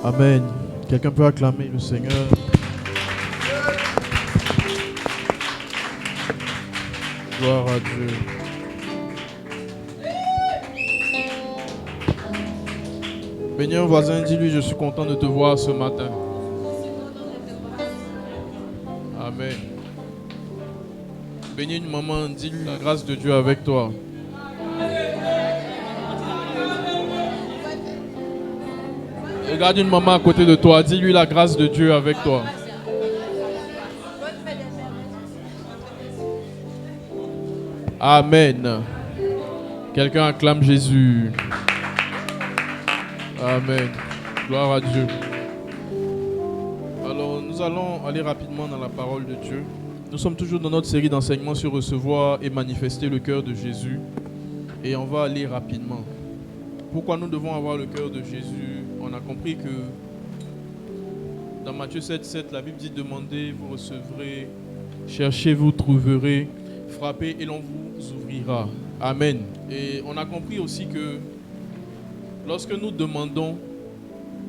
Amen. Quelqu'un peut acclamer le Seigneur. Gloire à Dieu. Bénis un voisin, dis-lui, je suis content de te voir ce matin. Amen. Bénis une maman, dis-lui la grâce de Dieu avec toi. Regarde une maman à côté de toi, dis-lui la grâce de Dieu avec toi. Amen. Quelqu'un acclame Jésus. Amen. Gloire à Dieu. Alors, nous allons aller rapidement dans la parole de Dieu. Nous sommes toujours dans notre série d'enseignements sur recevoir et manifester le cœur de Jésus. Et on va aller rapidement. Pourquoi nous devons avoir le cœur de Jésus? On a compris que dans Matthieu 7, la Bible dit: demandez, vous recevrez, cherchez, vous trouverez, frappez et l'on vous ouvrira. Amen. Et on a compris aussi que lorsque nous demandons,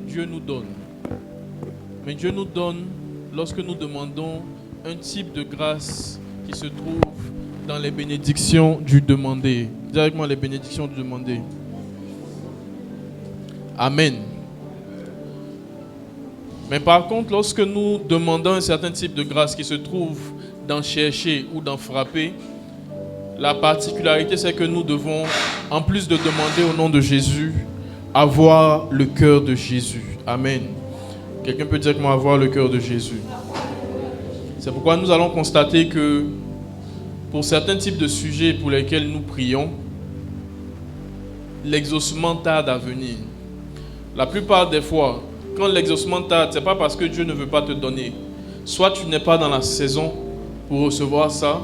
Dieu nous donne. Mais Dieu nous donne lorsque nous demandons un type de grâce qui se trouve dans les bénédictions du demandé. Directement les bénédictions du demandé. Amen. Mais par contre, lorsque nous demandons un certain type de grâce qui se trouve dans chercher ou dans frapper, la particularité c'est que nous devons, en plus de demander au nom de Jésus, avoir le cœur de Jésus. Amen. Quelqu'un peut dire comment avoir le cœur de Jésus. C'est pourquoi nous allons constater que pour certains types de sujets pour lesquels nous prions, l'exaucement tarde à venir. La plupart des fois, quand l'exaucement tarde, ce n'est pas parce que Dieu ne veut pas te donner. Soit tu n'es pas dans la saison pour recevoir ça.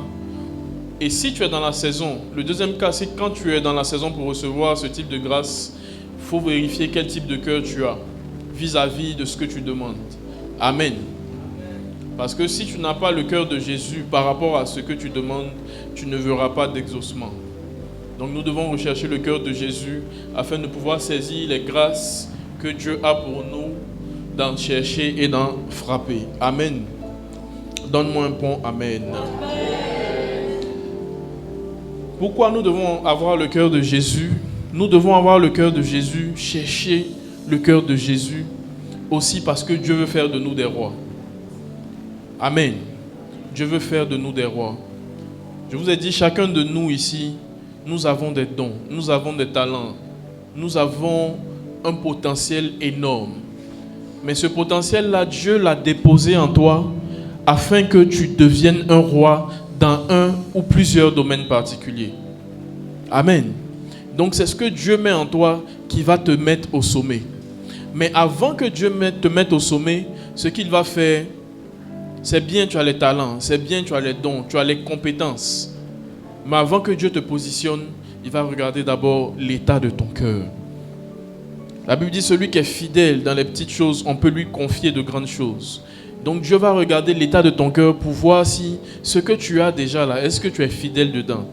Et si tu es dans la saison, le deuxième cas, c'est quand tu es dans la saison pour recevoir ce type de grâce, il faut vérifier quel type de cœur tu as vis-à-vis de ce que tu demandes. Amen. Parce que si tu n'as pas le cœur de Jésus par rapport à ce que tu demandes, tu ne verras pas d'exaucement. Donc nous devons rechercher le cœur de Jésus afin de pouvoir saisir les grâces que Dieu a pour nous d'en chercher et d'en frapper. Amen. Donne-moi un bon Amen. Pourquoi nous devons avoir le cœur de Jésus? Nous devons avoir le cœur de Jésus, chercher le cœur de Jésus, aussi parce que Dieu veut faire de nous des rois. Amen. Dieu veut faire de nous des rois. Je vous ai dit, chacun de nous ici, nous avons des dons, nous avons des talents, nous avons un potentiel énorme. Mais ce potentiel-là, Dieu l'a déposé en toi afin que tu deviennes un roi dans un ou plusieurs domaines particuliers. Amen. Donc c'est ce que Dieu met en toi qui va te mettre au sommet. Mais avant que Dieu te mette au sommet, ce qu'il va faire, c'est bien, tu as les talents, c'est bien, tu as les dons, tu as les compétences. Mais avant que Dieu te positionne, il va regarder d'abord l'état de ton cœur. La Bible dit, celui qui est fidèle dans les petites choses, on peut lui confier de grandes choses. Donc Dieu va regarder l'état de ton cœur pour voir si ce que tu as déjà là, est-ce que tu es fidèle dedans.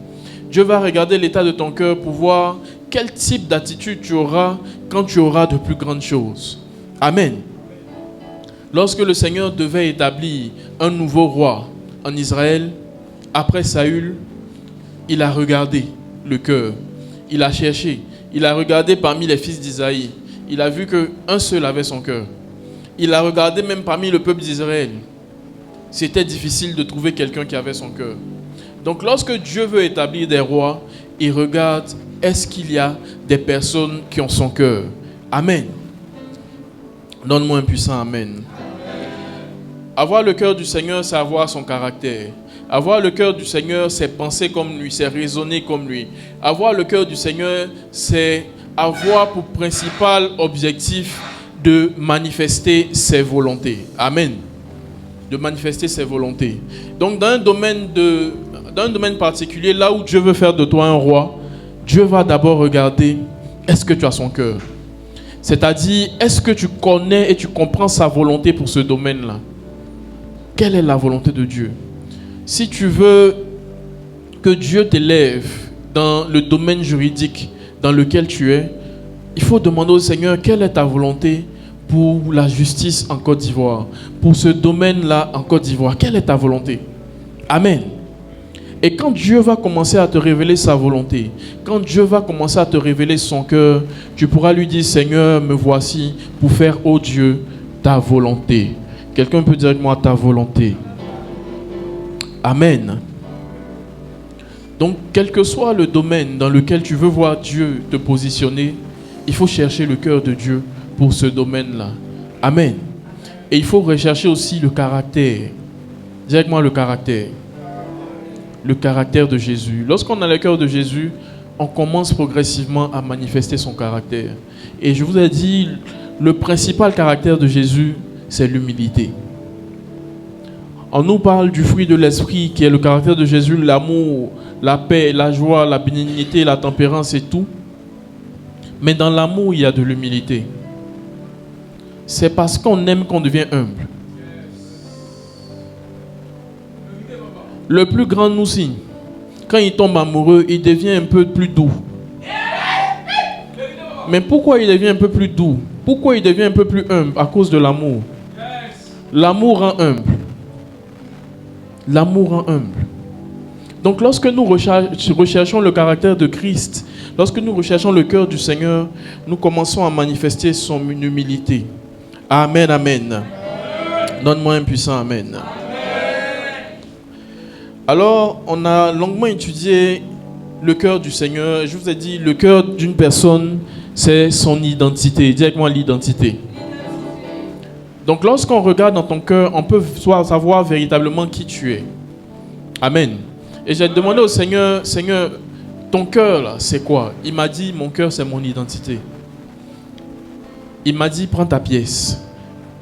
Dieu va regarder l'état de ton cœur pour voir quel type d'attitude tu auras quand tu auras de plus grandes choses. Amen. Lorsque le Seigneur devait établir un nouveau roi en Israël, après Saül, il a regardé le cœur, il a cherché, il a regardé parmi les fils d'Isaïe, il a vu qu'un seul avait son cœur. Il a regardé même parmi le peuple d'Israël. C'était difficile de trouver quelqu'un qui avait son cœur. Donc lorsque Dieu veut établir des rois, il regarde, est-ce qu'il y a des personnes qui ont son cœur? Amen. Donne-moi un puissant Amen. Avoir le cœur du Seigneur, c'est avoir son caractère. Avoir le cœur du Seigneur, c'est penser comme lui, c'est raisonner comme lui. Avoir le cœur du Seigneur, c'est avoir pour principal objectif de manifester ses volontés. Amen. De manifester ses volontés. Donc dans un domaine particulier, là où Dieu veut faire de toi un roi, Dieu va d'abord regarder, est-ce que tu as son cœur? C'est-à-dire, est-ce que tu connais et tu comprends sa volonté pour ce domaine-là? Quelle est la volonté de Dieu? Si tu veux que Dieu t'élève dans le domaine juridique dans lequel tu es, il faut demander au Seigneur quelle est ta volonté pour la justice en Côte d'Ivoire, pour ce domaine-là en Côte d'Ivoire. Quelle est ta volonté? Amen. Et quand Dieu va commencer à te révéler sa volonté, quand Dieu va commencer à te révéler son cœur, tu pourras lui dire, Seigneur, me voici pour faire, ô Dieu, ta volonté. Quelqu'un peut dire avec moi, ta volonté. Amen. Donc, quel que soit le domaine dans lequel tu veux voir Dieu te positionner, il faut chercher le cœur de Dieu pour ce domaine-là. Amen. Et il faut rechercher aussi le caractère. Dis avec moi le caractère. Le caractère de Jésus. Lorsqu'on a le cœur de Jésus, on commence progressivement à manifester son caractère. Et je vous ai dit, le principal caractère de Jésus, c'est l'humilité. On nous parle du fruit de l'esprit qui est le caractère de Jésus, l'amour, la paix, la joie, la bénignité, la tempérance et tout. Mais dans l'amour, il y a de l'humilité. C'est parce qu'on aime qu'on devient humble. Le plus grand nous signe. Quand il tombe amoureux, il devient un peu plus doux. Mais pourquoi il devient un peu plus doux? Pourquoi il devient un peu plus humble? À cause de l'amour. L'amour rend humble. L'amour rend humble. Donc lorsque nous recherchons le caractère de Christ, lorsque nous recherchons le cœur du Seigneur, nous commençons à manifester son humilité. Amen, amen. Donne-moi un puissant amen. Alors, on a longuement étudié le cœur du Seigneur. Je vous ai dit, le cœur d'une personne, c'est son identité. Dis avec moi l'identité. Donc, lorsqu'on regarde dans ton cœur, on peut savoir véritablement qui tu es. Amen. Et j'ai demandé au Seigneur, Seigneur, ton cœur, là, c'est quoi? Il m'a dit, mon cœur, c'est mon identité. Il m'a dit, prends ta pièce.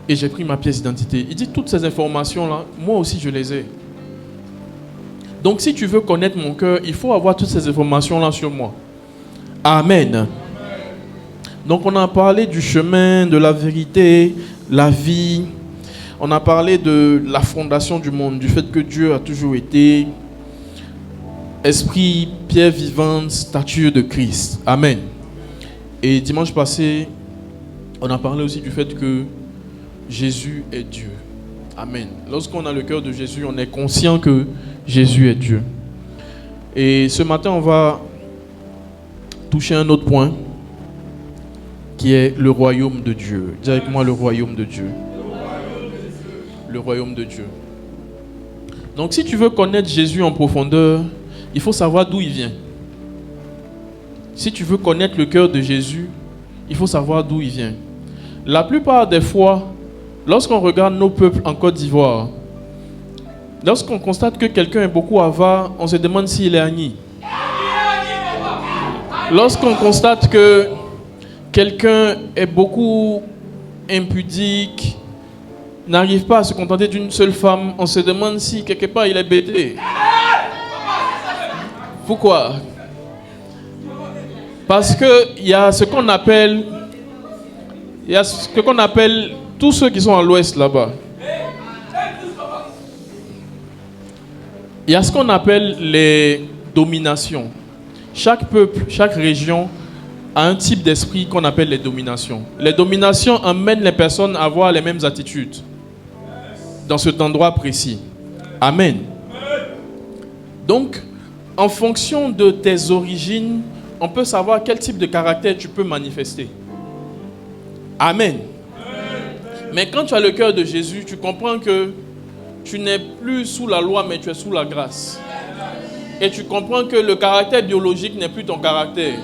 Et j'ai pris ma pièce d'identité. Il dit, toutes ces informations-là, moi aussi, je les ai. Donc, si tu veux connaître mon cœur, il faut avoir toutes ces informations-là sur moi. Amen. Donc, on a parlé du chemin, de la vérité, la vie. On a parlé de la fondation du monde, du fait que Dieu a toujours été esprit, pierre vivante, statue de Christ. Amen. Et dimanche passé, on a parlé aussi du fait que Jésus est Dieu. Amen. Lorsqu'on a le cœur de Jésus, on est conscient que Jésus est Dieu. Et ce matin, on va toucher un autre point qui est le royaume de Dieu. Dis avec moi le royaume de Dieu. Le royaume de Dieu. Donc si tu veux connaître Jésus en profondeur, il faut savoir d'où il vient. Si tu veux connaître le cœur de Jésus, il faut savoir d'où il vient. La plupart des fois, lorsqu'on regarde nos peuples en Côte d'Ivoire, lorsqu'on constate que quelqu'un est beaucoup avare, on se demande s'il est agni. Lorsqu'on constate que quelqu'un est beaucoup impudique, n'arrive pas à se contenter d'une seule femme, on se demande si quelque part il est bêté. Pourquoi? Parce qu'il y a ce qu'on appelle, tous ceux qui sont à l'ouest là-bas. Il y a ce qu'on appelle les dominations. Chaque peuple, chaque région a un type d'esprit qu'on appelle les dominations. Les dominations amènent les personnes à avoir les mêmes attitudes dans cet endroit précis. Amen. Donc, en fonction de tes origines, on peut savoir quel type de caractère tu peux manifester. Amen. Mais quand tu as le cœur de Jésus, tu comprends que tu n'es plus sous la loi, mais tu es sous la grâce. Et tu comprends que le caractère biologique n'est plus ton caractère.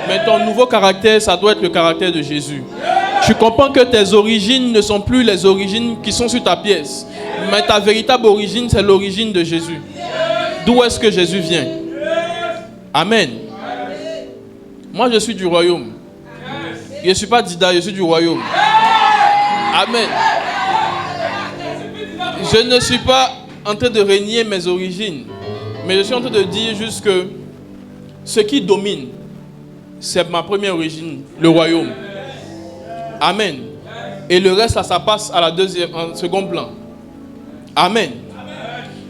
Mais ton nouveau caractère, ça doit être le caractère de Jésus. Tu comprends que tes origines ne sont plus les origines qui sont sur ta pièce. Mais ta véritable origine, c'est l'origine de Jésus. D'où est-ce que Jésus vient? Amen. Moi, je suis du royaume. Je ne suis pas Dida, je suis du royaume. Amen. Je ne suis pas en train de renier mes origines, mais je suis en train de dire juste que ce qui domine, c'est ma première origine, le royaume. Amen. Et le reste, ça passe à en second plan. Amen.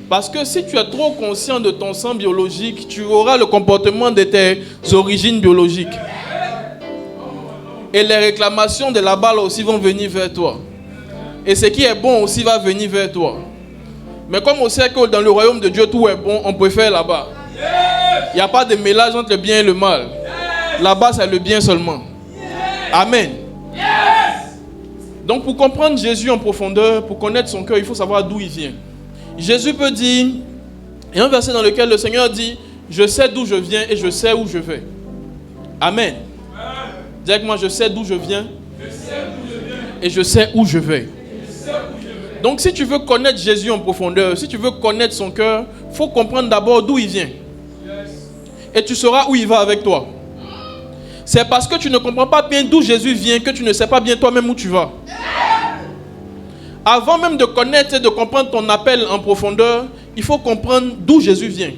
Parce que si tu es trop conscient de ton sang biologique, tu auras le comportement de tes origines biologiques. Et les réclamations de là-bas aussi vont venir vers toi. Et ce qui est bon aussi va venir vers toi. Mais comme on sait que dans le royaume de Dieu, tout est bon, on préfère là-bas. Il n'y a pas de mélange entre le bien et le mal. Là-bas, c'est le bien seulement. Amen. Donc, pour comprendre Jésus en profondeur, pour connaître son cœur, il faut savoir d'où il vient. Jésus peut dire, il y a un verset dans lequel le Seigneur dit, je sais d'où je viens et je sais où je vais. Amen. Dis avec moi, je sais d'où je viens et je sais où je vais. Donc, si tu veux connaître Jésus en profondeur, si tu veux connaître son cœur, il faut comprendre d'abord d'où il vient. Et tu sauras où il va avec toi. C'est parce que tu ne comprends pas bien d'où Jésus vient que tu ne sais pas bien toi-même où tu vas. Avant même de connaître et de comprendre ton appel en profondeur, il faut comprendre d'où Jésus vient.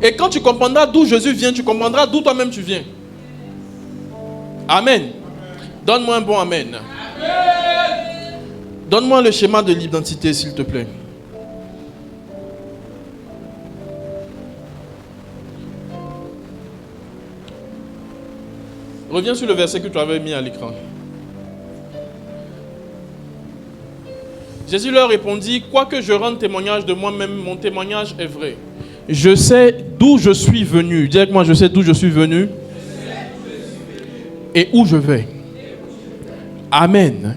Et quand tu comprendras d'où Jésus vient, tu comprendras d'où toi-même tu viens. Amen. Donne-moi un bon amen. Donne-moi le schéma de l'identité, s'il te plaît. Reviens sur le verset que tu avais mis à l'écran. Jésus leur répondit, quoique je rende témoignage de moi-même, mon témoignage est vrai. Je sais d'où je suis venu. Dis avec moi, je sais d'où je suis venu et où je vais. Amen.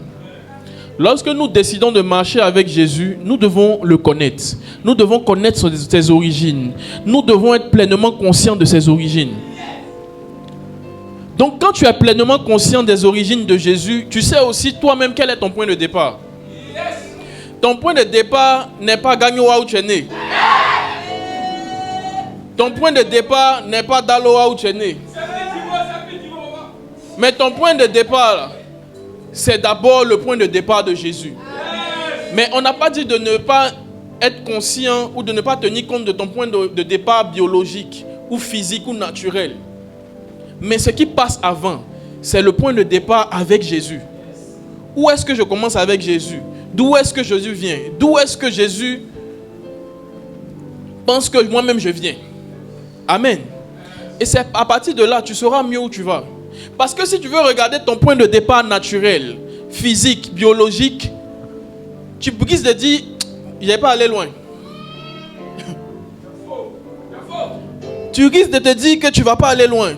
Lorsque nous décidons de marcher avec Jésus, nous devons le connaître. Nous devons connaître ses origines. Nous devons être pleinement conscients de ses origines. Donc quand tu es pleinement conscient des origines de Jésus, tu sais aussi toi-même quel est ton point de départ. Ton point de départ n'est pas Gagnoa où tu es né. Ton point de départ n'est pas Daloa où tu es né. Mais ton point de départ, c'est d'abord le point de départ de Jésus. Mais on n'a pas dit de ne pas être conscient ou de ne pas tenir compte de ton point de départ biologique ou physique ou naturel. Mais ce qui passe avant, c'est le point de départ avec Jésus. Où est-ce que je commence avec Jésus? D'où est-ce que Jésus vient? D'où est-ce que Jésus pense que moi-même je viens? Amen. Et c'est à partir de là, tu sauras mieux où tu vas. Parce que si tu veux regarder ton point de départ naturel, physique, biologique, tu risques de dire, je n'ai pas allé loin. Tu risques de te dire que tu ne vas pas aller loin.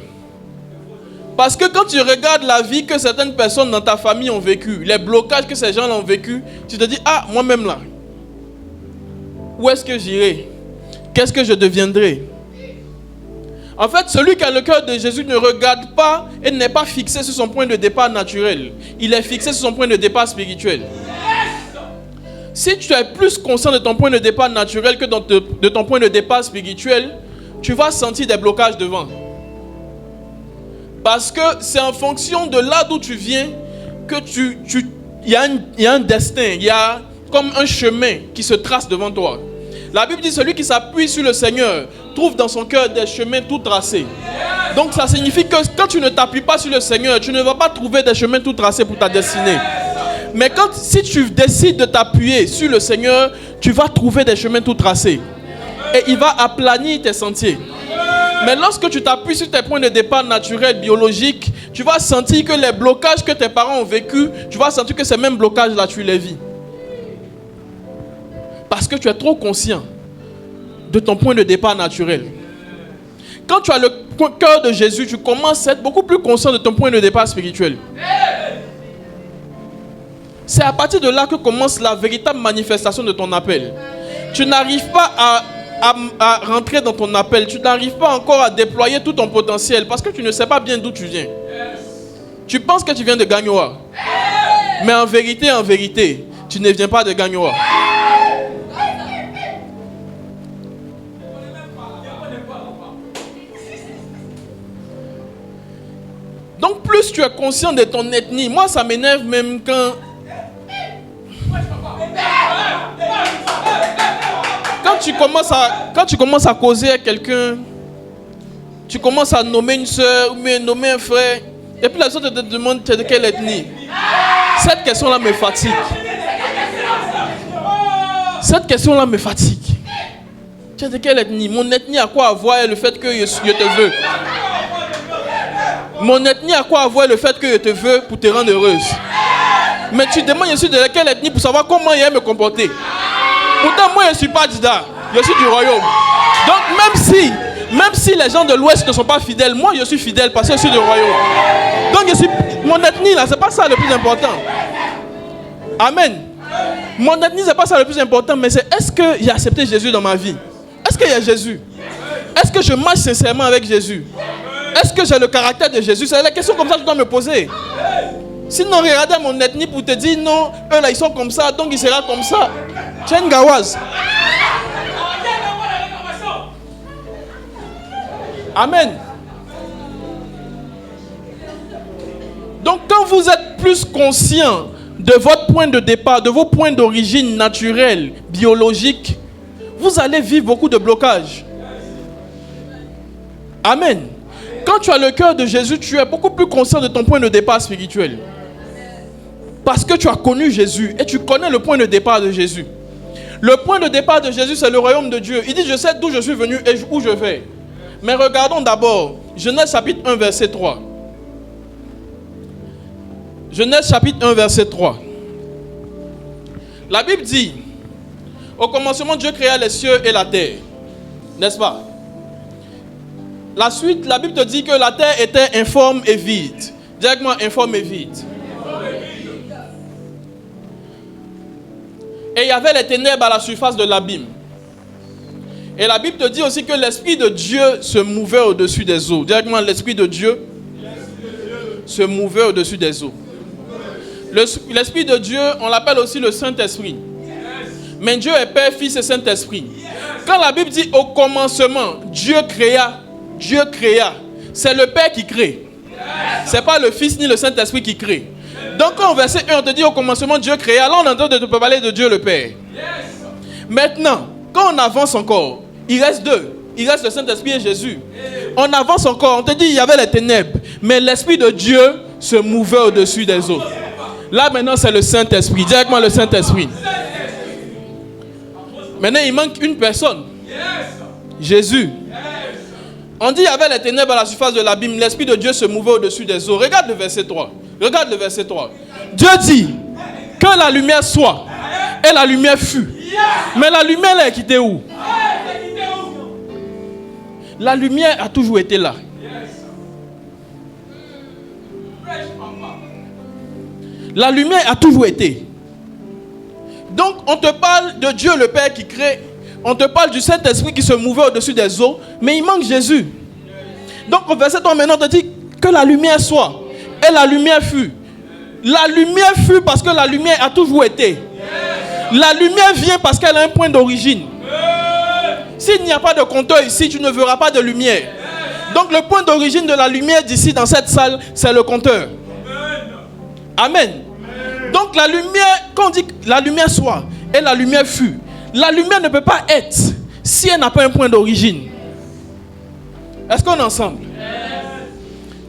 Parce que quand tu regardes la vie que certaines personnes dans ta famille ont vécu, les blocages que ces gens ont vécu, tu te dis, ah, moi-même là, où est-ce que j'irai? Qu'est-ce que je deviendrai? En fait, celui qui a le cœur de Jésus ne regarde pas et n'est pas fixé sur son point de départ naturel. Il est fixé sur son point de départ spirituel. Si tu es plus conscient de ton point de départ naturel que de ton point de départ spirituel, tu vas sentir des blocages devant. Parce que c'est en fonction de là d'où tu viens que il y a un destin, il y a comme un chemin qui se trace devant toi. La Bible dit, celui qui s'appuie sur le Seigneur trouve dans son cœur des chemins tout tracés. Donc ça signifie que quand tu ne t'appuies pas sur le Seigneur, tu ne vas pas trouver des chemins tout tracés pour ta destinée. Mais si tu décides de t'appuyer sur le Seigneur, tu vas trouver des chemins tout tracés. Et il va aplanir tes sentiers. Mais lorsque tu t'appuies sur tes points de départ naturels, biologiques, tu vas sentir que les blocages que tes parents ont vécu, tu vas sentir que ces mêmes blocages-là, tu les vis. Parce que tu es trop conscient de ton point de départ naturel. Quand tu as le cœur de Jésus, tu commences à être beaucoup plus conscient de ton point de départ spirituel. C'est à partir de là que commence la véritable manifestation de ton appel. Tu n'arrives pas à rentrer dans ton appel. Tu n'arrives pas encore à déployer tout ton potentiel parce que tu ne sais pas bien d'où tu viens. Tu penses que tu viens de Gagnoa. Mais en vérité, tu ne viens pas de Gagnoa. Donc plus tu es conscient de ton ethnie, moi ça m'énerve même quand tu commences à causer à quelqu'un, tu commences à nommer une soeur ou nommer un frère, et puis la personne te demande de quelle ethnie. Cette question-là me fatigue. Cette question-là me fatigue. Tu es de quelle ethnie? Mon ethnie a quoi à voir avec le fait que je te veux? Mon ethnie a quoi à voir le fait que je te veux pour te rendre heureuse? Mais tu demandes, je suis de quelle ethnie pour savoir comment il aime me comporter. Pourtant, moi, je ne suis pas d'Ida. Je suis du royaume. Donc, même si les gens de l'Ouest ne sont pas fidèles, moi, je suis fidèle parce que je suis du royaume. Donc, mon ethnie, là, ce n'est pas ça le plus important. Amen. Mon ethnie, ce n'est pas ça le plus important, mais c'est est-ce que j'ai accepté Jésus dans ma vie? Est-ce qu'il y a Jésus? Est-ce que je marche sincèrement avec Jésus? Est-ce que j'ai le caractère de Jésus? C'est la question comme ça que tu dois me poser. Sinon, regardez mon ethnie pour te dire non, eux là ils sont comme ça, donc il sera comme ça. Tu es une gawaz. Amen. Donc quand vous êtes plus conscient de votre point de départ, de vos points d'origine naturels, biologiques, vous allez vivre beaucoup de blocages. Amen. Quand tu as le cœur de Jésus, tu es beaucoup plus conscient de ton point de départ spirituel. Parce que tu as connu Jésus et tu connais le point de départ de Jésus. Le point de départ de Jésus, c'est le royaume de Dieu. Il dit, je sais d'où je suis venu et où je vais. Mais regardons d'abord Genèse chapitre 1, verset 3. Genèse chapitre 1, verset 3. La Bible dit, au commencement, Dieu créa les cieux et la terre. N'est-ce pas? La suite, la Bible te dit que la terre était informe et vide. Dis avec moi, informe et vide. Et il y avait les ténèbres à la surface de l'abîme. Et la Bible te dit aussi que l'Esprit de Dieu se mouvait au-dessus des eaux. Dis avec moi, l'Esprit de Dieu se mouvait au-dessus des eaux. L'Esprit de Dieu, on l'appelle aussi le Saint-Esprit. Mais Dieu est Père, Fils et Saint-Esprit. Quand la Bible dit au commencement, Dieu créa, c'est le Père qui crée. Ce n'est pas le Fils ni le Saint-Esprit qui crée. Donc quand au verset 1, on te dit au commencement Dieu créa, là on est en train de te parler de Dieu le Père. Maintenant, quand on avance encore, il reste deux. Il reste le Saint-Esprit et Jésus. On avance encore, on te dit il y avait les ténèbres, mais l'Esprit de Dieu se mouvait au-dessus des eaux. Là maintenant c'est le Saint-Esprit. Dis avec moi le Saint-Esprit. Maintenant il manque une personne. Jésus. On dit il y avait les ténèbres à la surface de l'abîme, l'Esprit de Dieu se mouvait au-dessus des eaux. Regarde le verset 3. Regarde le verset 3. Dieu dit que la lumière soit, et la lumière fut. Mais la lumière elle est quittée où? La lumière a toujours été là. La lumière a toujours été. Donc on te parle de Dieu le Père qui crée. On te parle du Saint-Esprit qui se mouvait au-dessus des eaux. Mais il manque Jésus. Donc au verset 3 maintenant on te dit que la lumière soit. Et la lumière fut. La lumière fut parce que la lumière a toujours été. La lumière vient parce qu'elle a un point d'origine. S'il n'y a pas de compteur ici, tu ne verras pas de lumière. Donc le point d'origine de la lumière d'ici dans cette salle, c'est le compteur. Amen. Donc la lumière, quand on dit que la lumière soit et la lumière fut, la lumière ne peut pas être si elle n'a pas un point d'origine. Est-ce qu'on est ensemble?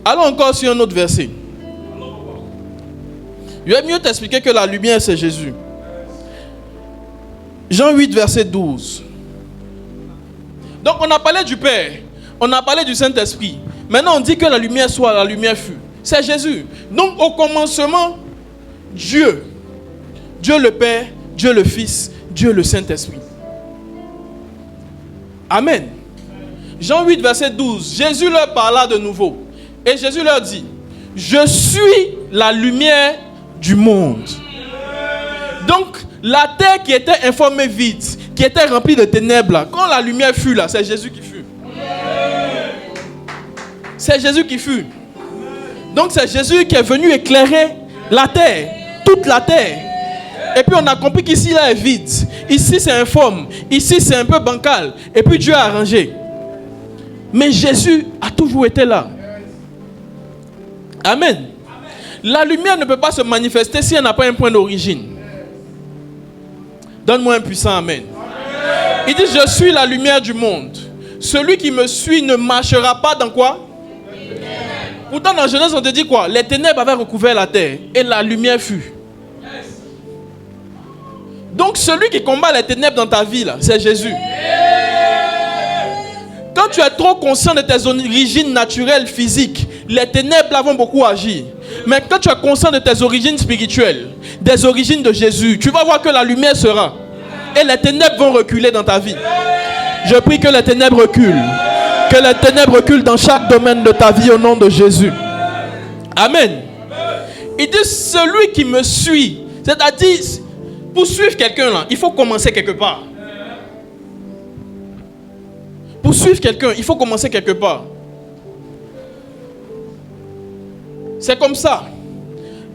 Allons encore sur un autre verset. Je vais mieux t'expliquer que la lumière c'est Jésus. Jean 8 verset 12. Donc on a parlé du Père, on a parlé du Saint-Esprit. Maintenant on dit que la lumière soit, la lumière fut. C'est Jésus. Donc au commencement, Dieu. Dieu le Père, Dieu le Fils, Dieu le Saint-Esprit. Amen. Jean 8 verset 12. Jésus leur parla de nouveau. Et Jésus leur dit, je suis la lumière du monde. Donc la terre qui était informée vide, qui était remplie de ténèbres, là, quand la lumière fut là, c'est Jésus qui fut. C'est Jésus qui fut. Donc c'est Jésus qui est venu éclairer la terre, toute la terre. Et puis on a compris qu'ici là est vide. Ici c'est informe. Ici c'est un peu bancal. Et puis Dieu a arrangé. Mais Jésus a toujours été là. Amen. La lumière ne peut pas se manifester si elle n'a pas un point d'origine. Donne-moi un puissant amen. Il dit, je suis la lumière du monde. Celui qui me suit ne marchera pas dans quoi? Pourtant dans Genèse on te dit quoi? Les ténèbres avaient recouvert la terre et la lumière fut. Donc celui qui combat les ténèbres dans ta vie là, c'est Jésus. Quand tu es trop conscient de tes origines naturelles, physiques, les ténèbres là vont beaucoup agir. Mais quand tu es conscient de tes origines spirituelles, des origines de Jésus, tu vas voir que la lumière sera. Et les ténèbres vont reculer dans ta vie. Je prie que les ténèbres reculent. Que les ténèbres reculent dans chaque domaine de ta vie au nom de Jésus. Amen. Il dit celui qui me suit. C'est-à-dire, pour suivre quelqu'un là, il faut commencer quelque part. Pour suivre quelqu'un, il faut commencer quelque part. C'est comme ça.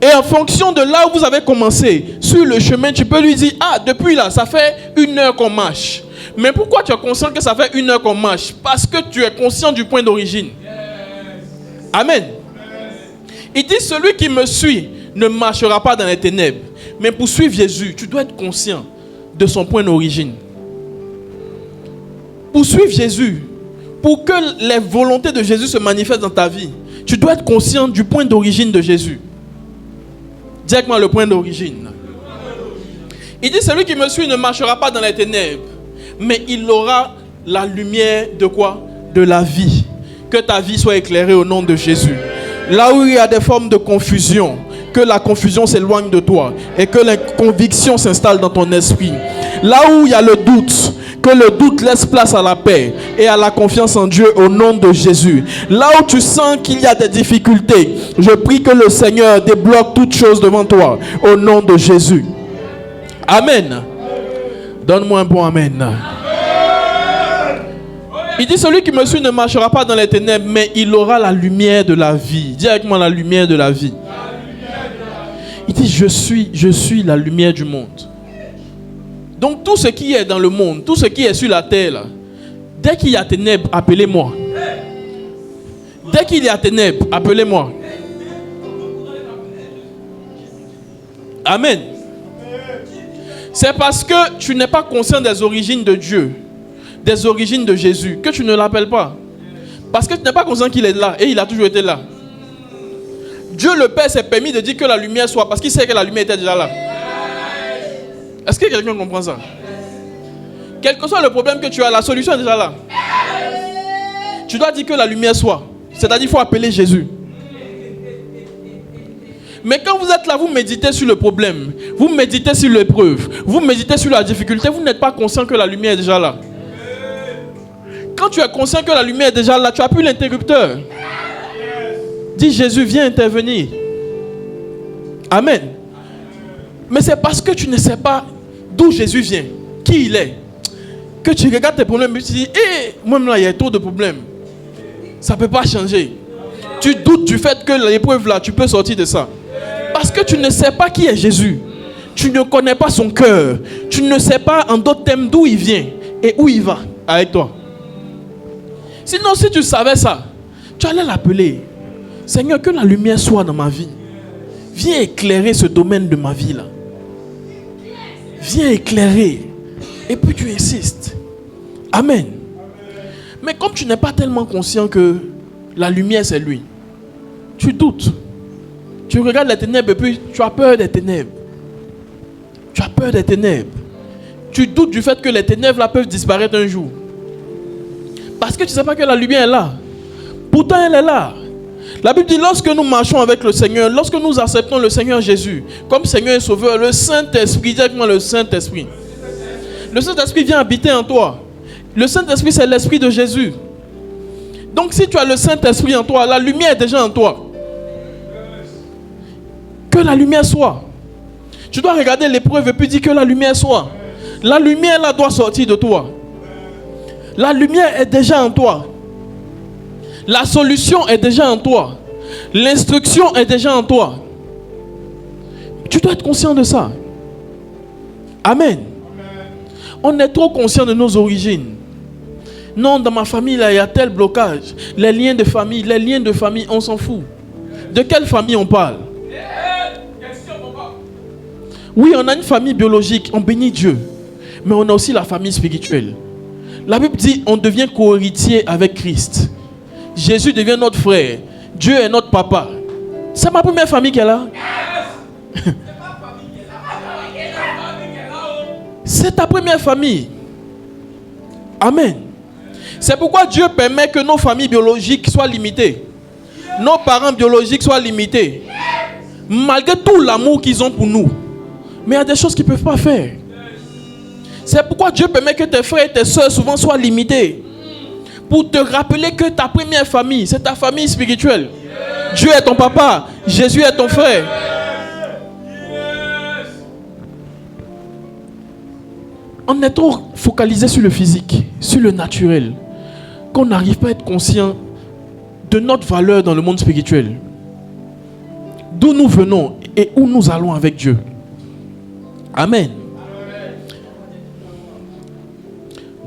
Et en fonction de là où vous avez commencé, sur le chemin, tu peux lui dire, ah, depuis là, ça fait 1 heure qu'on marche. Mais pourquoi tu es conscient que ça fait 1 heure qu'on marche? Parce que tu es conscient du point d'origine. Amen. Il dit, celui qui me suit ne marchera pas dans les ténèbres. Mais pour suivre Jésus, tu dois être conscient de son point d'origine. Pour suivre Jésus, pour que les volontés de Jésus se manifestent dans ta vie, tu dois être conscient du point d'origine de Jésus. Dis avec moi le point d'origine. Il dit, celui qui me suit ne marchera pas dans les ténèbres, mais il aura la lumière de quoi? De la vie. Que ta vie soit éclairée au nom de Jésus. Là où il y a des formes de confusion, que la confusion s'éloigne de toi et que la conviction s'installe dans ton esprit. Là où il y a le doute, que le doute laisse place à la paix et à la confiance en Dieu au nom de Jésus. Là où tu sens qu'il y a des difficultés, je prie que le Seigneur débloque toutes choses devant toi au nom de Jésus. Amen. Donne-moi un bon amen. Il dit, celui qui me suit ne marchera pas dans les ténèbres, mais il aura la lumière de la vie. Dis avec moi, la lumière de la vie. Il dit, je suis la lumière du monde. Donc tout ce qui est dans le monde, tout ce qui est sur la terre, là, dès qu'il y a ténèbres, appelez-moi. Dès qu'il y a ténèbres, appelez-moi. Amen. C'est parce que tu n'es pas conscient des origines de Dieu, des origines de Jésus, que tu ne l'appelles pas. Parce que tu n'es pas conscient qu'il est là et il a toujours été là. Dieu le Père s'est permis de dire que la lumière soit, parce qu'il sait que la lumière était déjà là. Est-ce que quelqu'un comprend ça? Quel que soit le problème que tu as, la solution est déjà là. Tu dois dire que la lumière soit. C'est-à-dire qu'il faut appeler Jésus. Mais quand vous êtes là, vous méditez sur le problème, vous méditez sur l'épreuve, vous méditez sur la difficulté, vous n'êtes pas conscient que la lumière est déjà là. Quand tu es conscient que la lumière est déjà là, tu n'as plus l'interrupteur. Dis Jésus, viens intervenir. Amen. Mais c'est parce que tu ne sais pas d'où Jésus vient, qui il est, que tu regardes tes problèmes et tu dis, moi-même là, il y a trop de problèmes. Ça ne peut pas changer. Tu doutes du fait que l'épreuve là, tu peux sortir de ça. Parce que tu ne sais pas qui est Jésus. Tu ne connais pas son cœur. Tu ne sais pas en d'autres termes d'où il vient et où il va avec toi. Sinon, si tu savais ça, tu allais l'appeler. Seigneur, que la lumière soit dans ma vie. Viens éclairer ce domaine de ma vie là. Viens éclairer. Et puis tu insistes. Amen. Mais comme tu n'es pas tellement conscient que la lumière c'est lui, tu doutes. Tu regardes les ténèbres et puis tu as peur des ténèbres. Tu as peur des ténèbres. Tu doutes du fait que les ténèbres là peuvent disparaître un jour. Parce que tu ne sais pas que la lumière est là. Pourtant elle est là. La Bible dit, lorsque nous marchons avec le Seigneur, lorsque nous acceptons le Seigneur Jésus comme Seigneur et Sauveur, le Saint-Esprit, directement le Saint-Esprit. Le Saint-Esprit vient habiter en toi. Le Saint-Esprit, c'est l'Esprit de Jésus. Donc si tu as le Saint-Esprit en toi, la lumière est déjà en toi. Que la lumière soit. Tu dois regarder l'épreuve et puis dire que la lumière soit. La lumière là doit sortir de toi. La lumière est déjà en toi. La solution est déjà en toi. L'instruction est déjà en toi. Tu dois être conscient de ça. Amen. On est trop conscient de nos origines. Non, dans ma famille, là, il y a tel blocage. Les liens de famille, on s'en fout. De quelle famille on parle? Oui, on a une famille biologique, on bénit Dieu. Mais on a aussi la famille spirituelle. La Bible dit, on devient co-héritier avec Christ. Jésus devient notre frère. Dieu est notre papa. C'est ma première famille qui est là. C'est ta première famille. Amen. C'est pourquoi Dieu permet que nos familles biologiques soient limitées. nos parents biologiques soient limités. Malgré tout l'amour qu'ils ont pour nous. Mais il y a des choses qu'ils ne peuvent pas faire. C'est pourquoi Dieu permet que tes frères et tes soeurs souvent soient limités. Pour te rappeler que ta première famille, c'est ta famille spirituelle. Dieu est ton papa, Jésus est ton frère. On est trop focalisé sur le physique, sur le naturel, qu'on n'arrive pas à être conscient de notre valeur dans le monde spirituel. D'où nous venons et où nous allons avec Dieu. Amen.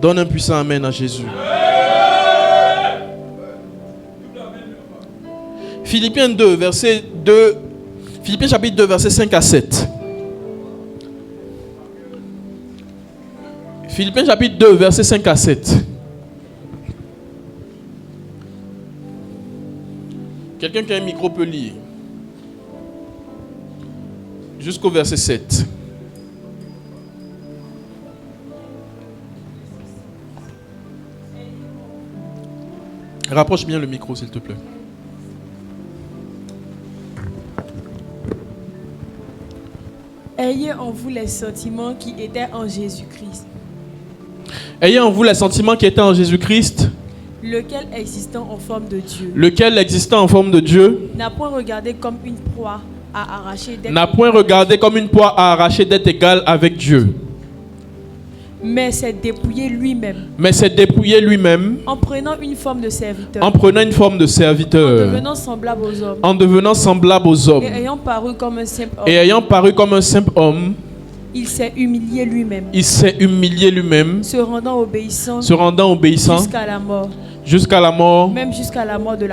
Donne un puissant amen à Jésus. Philippiens 2, verset 2. Philippiens chapitre 2, verset 5 à 7. Philippiens chapitre 2, verset 5 à 7. Quelqu'un qui a un micro peut lire. Jusqu'au verset 7. Rapproche bien le micro, s'il te plaît. Ayez en vous les sentiments qui étaient en Jésus-Christ. Ayez en vous les sentiments qui étaient en Jésus-Christ, lequel existant en forme de Dieu, lequel existant en forme de Dieu, n'a point regardé comme une proie à arracher d'être n'a point regardé comme une proie à arracher d'être égal avec Dieu, mais s'est dépouillé lui-même, en prenant une forme de serviteur, en prenant une forme de en serviteur, devenant semblable aux hommes, en devenant semblable aux hommes, et ayant paru comme un simple homme, et ayant paru comme un simple homme, il s'est humilié lui-même, se rendant obéissant jusqu'à la mort, même jusqu'à la mort de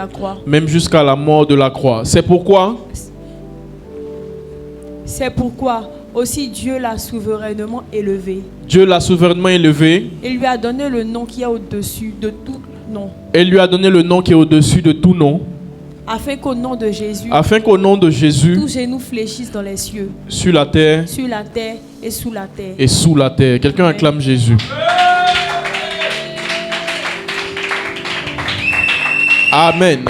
la croix. C'est pourquoi aussi Dieu l'a souverainement élevé. Et lui a donné le nom qui est au-dessus de tout nom. Afin qu'au nom de Jésus, tout genou fléchisse dans les cieux, sur la terre et sous la terre. Quelqu'un acclame Jésus. Amen.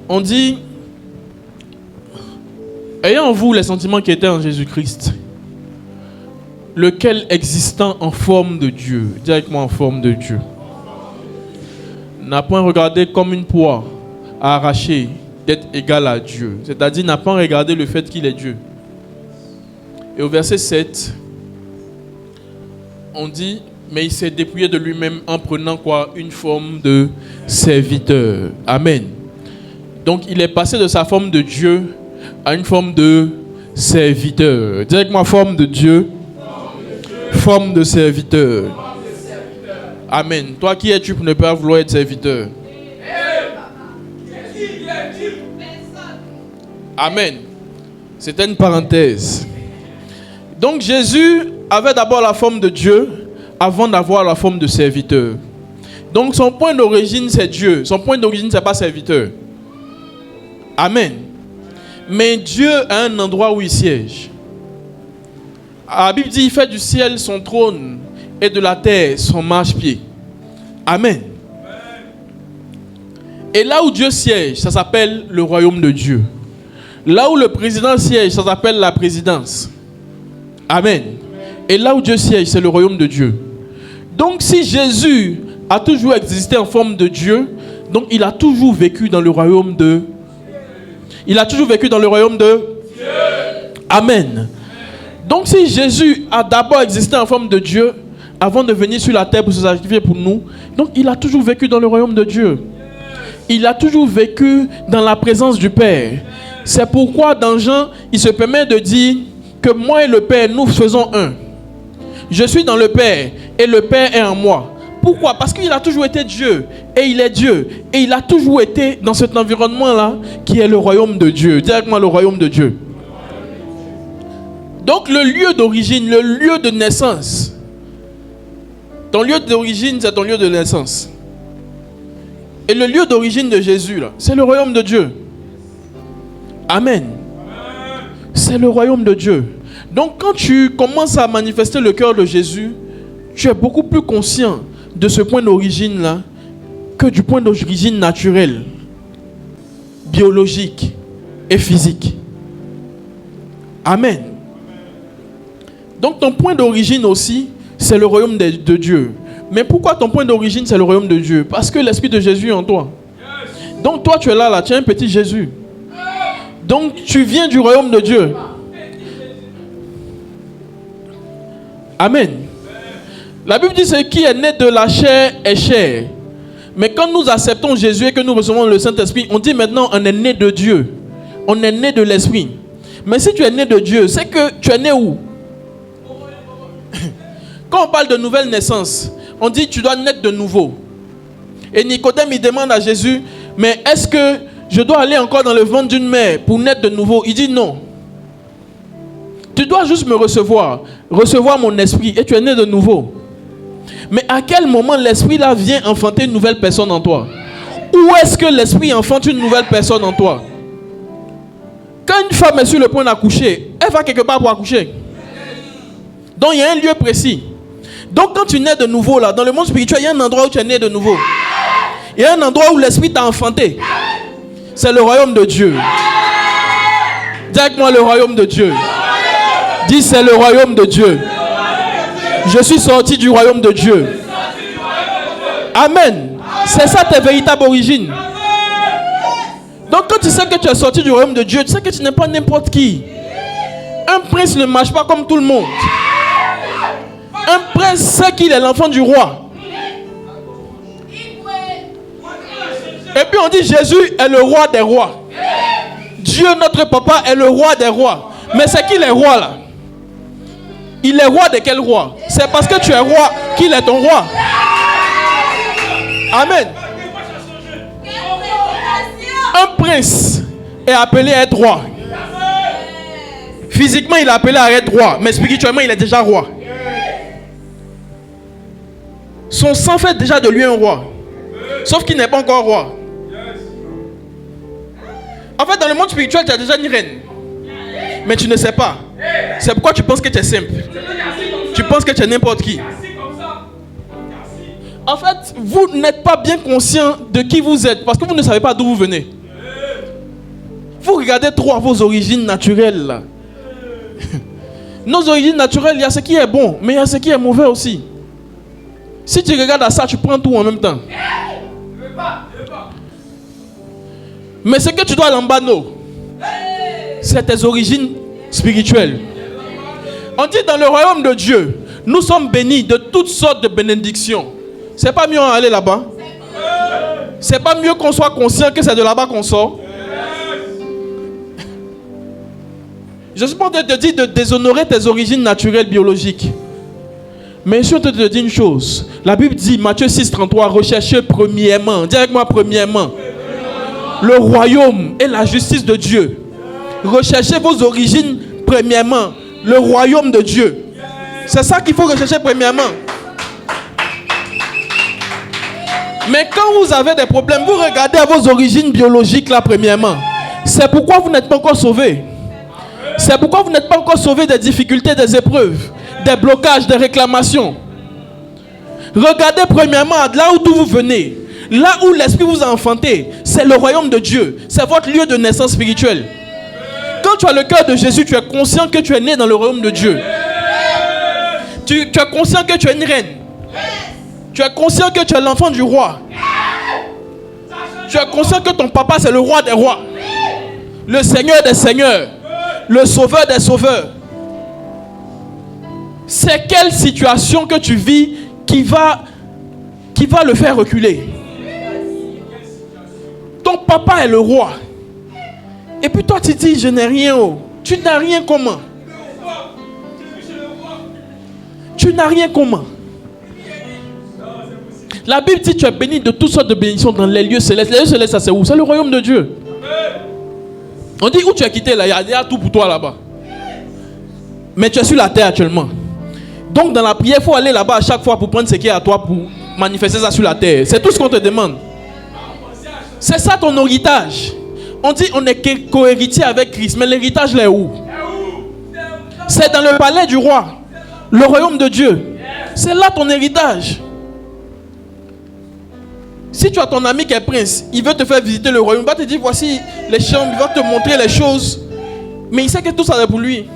On dit, ayant en vous les sentiments qui étaient en Jésus-Christ, lequel existant en forme de Dieu, directement en forme de Dieu, n'a point regardé comme une proie à arracher d'être égal à Dieu. C'est-à-dire n'a pas regardé le fait qu'il est Dieu. Et au verset 7, on dit, mais il s'est dépouillé de lui-même en prenant quoi? Une forme de serviteur. Amen. Donc il est passé de sa forme de Dieu à une forme de serviteur. Directement forme de Dieu, forme de serviteur. Amen. Toi qui es-tu pour ne pas vouloir être serviteur? Amen. C'était une parenthèse. Donc Jésus avait d'abord la forme de Dieu avant d'avoir la forme de serviteur. Donc son point d'origine c'est Dieu. Son point d'origine c'est pas serviteur. Amen. Mais Dieu a un endroit où il siège. La Bible dit il fait du ciel son trône et de la terre son marchepied. Amen. Et là où Dieu siège, ça s'appelle le royaume de Dieu. Là où le président siège, ça s'appelle la présidence. Amen. Et là où Dieu siège, c'est le royaume de Dieu. Donc si Jésus a toujours existé en forme de Dieu, donc il a toujours vécu dans le royaume de Dieu. Il a toujours vécu dans le royaume de Dieu. Amen. Donc si Jésus a d'abord existé en forme de Dieu avant de venir sur la terre pour se sacrifier pour nous, donc il a toujours vécu dans le royaume de Dieu. Il a toujours vécu dans la présence du Père. C'est pourquoi dans Jean, il se permet de dire que moi et le Père, nous faisons un. Je suis dans le Père et le Père est en moi. Pourquoi? Parce qu'il a toujours été Dieu et il est Dieu. Et il a toujours été dans cet environnement-là qui est le royaume de Dieu. Directement le royaume de Dieu. Donc le lieu d'origine, le lieu de naissance. Ton lieu d'origine, c'est ton lieu de naissance. Et le lieu d'origine de Jésus, là, c'est le royaume de Dieu. Amen. C'est le royaume de Dieu. Donc quand tu commences à manifester le cœur de Jésus, tu es beaucoup plus conscient de ce point d'origine-là que du point d'origine naturel, biologique et physique. Amen. Donc ton point d'origine aussi, c'est le royaume de Dieu. Mais pourquoi ton point d'origine, c'est le royaume de Dieu? Parce que l'Esprit de Jésus est en toi. Donc toi, tu es là, tu es un petit Jésus. Donc tu viens du royaume de Dieu. Amen. La Bible dit ce qui est né de la chair est chair. Mais quand nous acceptons Jésus et que nous recevons le Saint-Esprit, on dit maintenant on est né de Dieu. On est né de l'Esprit. Mais si tu es né de Dieu, c'est que tu es né où? Quand on parle de nouvelle naissance, on dit tu dois naître de nouveau. Et Nicodème il demande à Jésus, mais est-ce que je dois aller encore dans le ventre d'une mère pour naître de nouveau? Il dit non. Tu dois juste me recevoir mon esprit et tu es né de nouveau. Mais à quel moment l'esprit là vient enfanter une nouvelle personne en toi? Où est-ce que l'esprit enfante une nouvelle personne en toi? Quand une femme est sur le point d'accoucher, elle va quelque part pour accoucher. Donc il y a un lieu précis. Donc quand tu nais de nouveau là, dans le monde spirituel, il y a un endroit où tu es né de nouveau. Il y a un endroit où l'esprit t'a enfanté. C'est le royaume de Dieu. Dis avec moi le royaume de Dieu. Dis c'est le royaume de Dieu. Je suis sorti du royaume de Dieu. Amen. C'est ça ta véritable origine. Donc quand tu sais que tu es sorti du royaume de Dieu, tu sais que tu n'es pas n'importe qui. Un prince ne marche pas comme tout le monde. Un prince sait qu'il est l'enfant du roi. Et puis on dit Jésus est le roi des rois. Dieu notre papa est le roi des rois. Mais c'est qui les rois là? Il est roi de quel roi? C'est parce que tu es roi qu'il est ton roi. Amen. Un prince est appelé à être roi. Physiquement il est appelé à être roi, mais spirituellement il est déjà roi. Son sang fait déjà de lui un roi. Sauf qu'il n'est pas encore roi. En fait, dans le monde spirituel, tu as déjà une reine. Mais tu ne sais pas. C'est pourquoi tu penses que tu es simple. Tu penses que tu es n'importe qui. En fait, vous n'êtes pas bien conscient de qui vous êtes. Parce que vous ne savez pas d'où vous venez. Vous regardez trop à vos origines naturelles. Là. Nos origines naturelles, il y a ce qui est bon. Mais il y a ce qui est mauvais aussi. Si tu regardes à ça, tu prends tout en même temps. Mais ce que tu dois l'embano, c'est tes origines spirituelles. On dit dans le royaume de Dieu, nous sommes bénis de toutes sortes de bénédictions. C'est pas mieux d'aller là-bas? C'est pas mieux qu'on soit conscient que c'est de là-bas qu'on sort? Je suis pas en train de te dire de déshonorer tes origines naturelles biologiques. Mais je suis en train de te dire une chose. La Bible dit, Matthieu 6,33, recherchez premièrement, dis avec moi premièrement, le royaume et la justice de Dieu. Recherchez vos origines premièrement, le royaume de Dieu. C'est ça qu'il faut rechercher premièrement. Mais quand vous avez des problèmes, vous regardez à vos origines biologiques là premièrement. C'est pourquoi vous n'êtes pas encore sauvés. C'est pourquoi vous n'êtes pas encore sauvés des difficultés, des épreuves, des blocages, des réclamations. Regardez premièrement là d'où vous venez. Là où l'esprit vous a enfanté, c'est le royaume de Dieu. C'est votre lieu de naissance spirituelle. Quand tu as le cœur de Jésus, tu es conscient que tu es né dans le royaume de Dieu. Tu es conscient que tu es une reine. Tu es conscient que tu es l'enfant du roi. Tu es conscient que ton papa c'est le roi des rois. Le Seigneur des seigneurs. Le sauveur des sauveurs. C'est quelle situation que tu vis qui va le faire reculer? Ton papa est le roi. Et puis toi tu dis je n'ai rien. Oh. Tu n'as rien comment? Tu n'as rien comment? La Bible dit tu es béni de toutes sortes de bénédictions dans les lieux célestes. Les lieux célestes, ça c'est où? C'est le royaume de Dieu. On dit où tu as quitté là? Il y a tout pour toi là-bas. Mais tu es sur la terre actuellement. Donc dans la prière, il faut aller là-bas à chaque fois pour prendre ce qui est à toi pour manifester ça sur la terre. C'est tout ce qu'on te demande. C'est ça ton héritage. On dit on est co-héritier avec Christ. Mais l'héritage là est où? C'est dans le palais du roi. Le royaume de Dieu. C'est là ton héritage. Si tu as ton ami qui est prince, il veut te faire visiter le royaume, il va te dire voici les chambres, il va te montrer les choses. Mais il sait que tout ça est pour lui.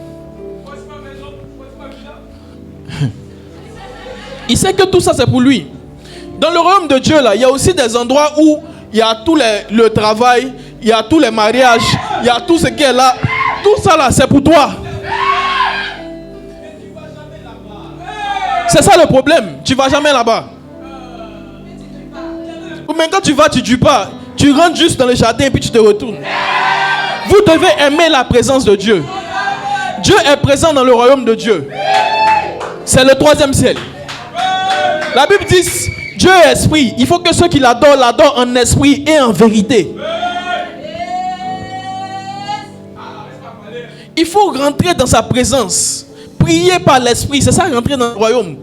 Il sait que tout ça c'est pour lui. Dans le royaume de Dieu là, il y a aussi des endroits où il y a tout le travail, il y a tous les mariages, il y a tout ce qui est là. Tout ça là, c'est pour toi. C'est ça le problème. Tu vas jamais là-bas. Ou même quand tu vas, tu ne dis pas. Tu rentres juste dans le jardin et puis tu te retournes. Vous devez aimer la présence de Dieu. Dieu est présent dans le royaume de Dieu. C'est le 3e ciel. La Bible dit, Dieu est esprit. Il faut que ceux qui l'adorent en esprit et en vérité. Il faut rentrer dans sa présence. Prier par l'esprit. C'est ça, rentrer dans le royaume.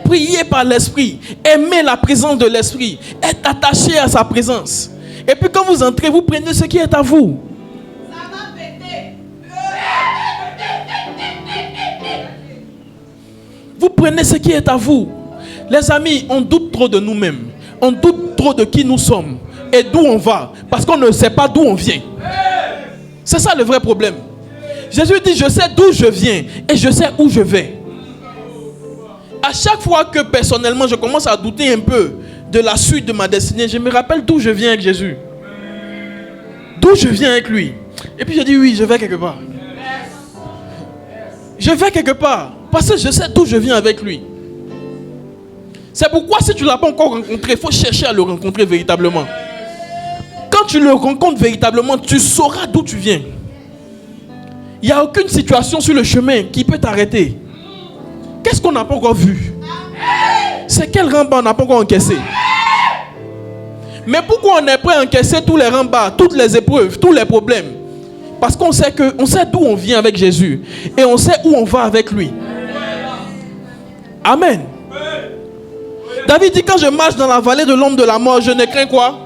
Priez par l'esprit, aimez la présence de l'esprit, être attaché à sa présence. Et puis quand vous entrez, vous prenez ce qui est à vous. Ça va péter. Vous prenez ce qui est à vous. Les amis, on doute trop de nous-mêmes. On doute trop de qui nous sommes et d'où on va. Parce qu'on ne sait pas d'où on vient. C'est ça le vrai problème. Jésus dit, je sais d'où je viens et je sais où je vais. À chaque fois que personnellement je commence à douter un peu de la suite de ma destinée, je me rappelle d'où je viens avec Jésus. D'où je viens avec lui. Et puis je dis oui, je vais quelque part. Je vais quelque part. Parce que je sais d'où je viens avec lui. C'est pourquoi si tu ne l'as pas encore rencontré, il faut chercher à le rencontrer véritablement. Quand tu le rencontres véritablement, tu sauras d'où tu viens. Il n'y a aucune situation sur le chemin qui peut t'arrêter. Qu'est-ce qu'on n'a pas encore vu? C'est quel rempart on n'a pas encore encaissé? Mais pourquoi on est prêt à encaisser tous les remparts, toutes les épreuves, tous les problèmes? Parce qu'on sait d'où on vient avec Jésus. Et on sait où on va avec lui. Amen. David dit, quand je marche dans la vallée de l'ombre de la mort, je ne crains quoi?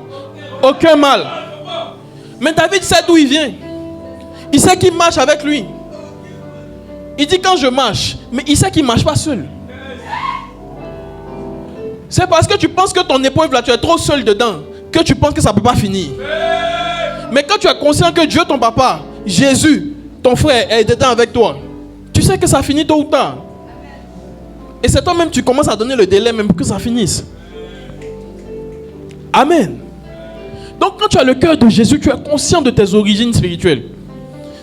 Aucun mal. Mais David sait d'où il vient. Il sait qu'il marche avec lui. Il dit quand je marche, mais il sait qu'il ne marche pas seul. C'est parce que tu penses que ton épreuve là, tu es trop seul dedans, que tu penses que ça ne peut pas finir. Mais quand tu es conscient que Dieu, ton papa, Jésus, ton frère est dedans avec toi, tu sais que ça finit tôt ou tard. Et c'est toi-même, tu commences à donner le délai même pour que ça finisse. Amen. Donc quand tu as le cœur de Jésus, tu es conscient de tes origines spirituelles.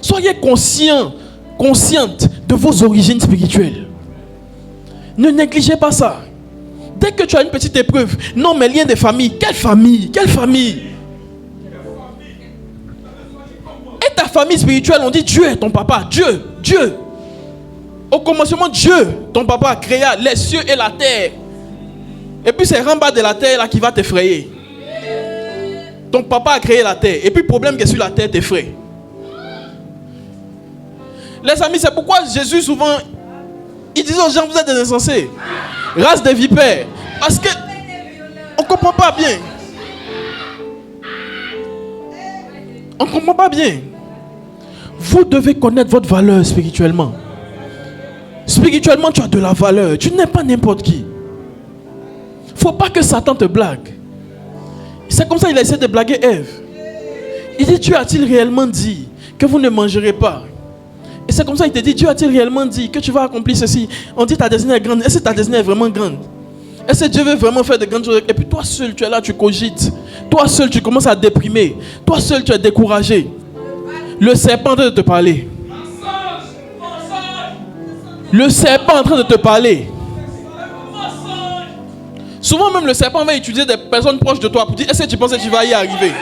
Soyez consciente de vos origines spirituelles. Ne négligez pas ça. Dès que tu as une petite épreuve, non mais lien de famille. Quelle famille? Quelle famille? Et ta famille spirituelle, on dit Dieu est ton papa. Dieu. Au commencement, Dieu, ton papa, créa les cieux et la terre. Et puis c'est en bas de la terre là qui va t'effrayer. Ton papa a créé la terre. Et puis le problème qui est sur la terre t'effraie. Les amis, c'est pourquoi Jésus souvent, il disait aux gens, vous êtes des insensés. Race des vipères. Parce que on ne comprend pas bien. On ne comprend pas bien. Vous devez connaître votre valeur spirituellement. Spirituellement, tu as de la valeur. Tu n'es pas n'importe qui. Il ne faut pas que Satan te blague. C'est comme ça qu'il a essayé de blaguer Ève. Il dit, Dieu a-t-il réellement dit que vous ne mangerez pas? Et c'est comme ça qu'il te dit, Dieu a-t-il réellement dit que tu vas accomplir ceci? On dit ta destinée est grande. Est-ce que ta destinée est vraiment grande? Est-ce que Dieu veut vraiment faire de grandes choses? Et puis toi seul, tu es là, tu cogites. Toi seul, tu commences à déprimer. Toi seul, tu es découragé. Le serpent est en train de te parler. Le serpent est en train de te parler. Souvent même le serpent va utiliser des personnes proches de toi pour dire, est-ce que tu penses que tu vas y arriver?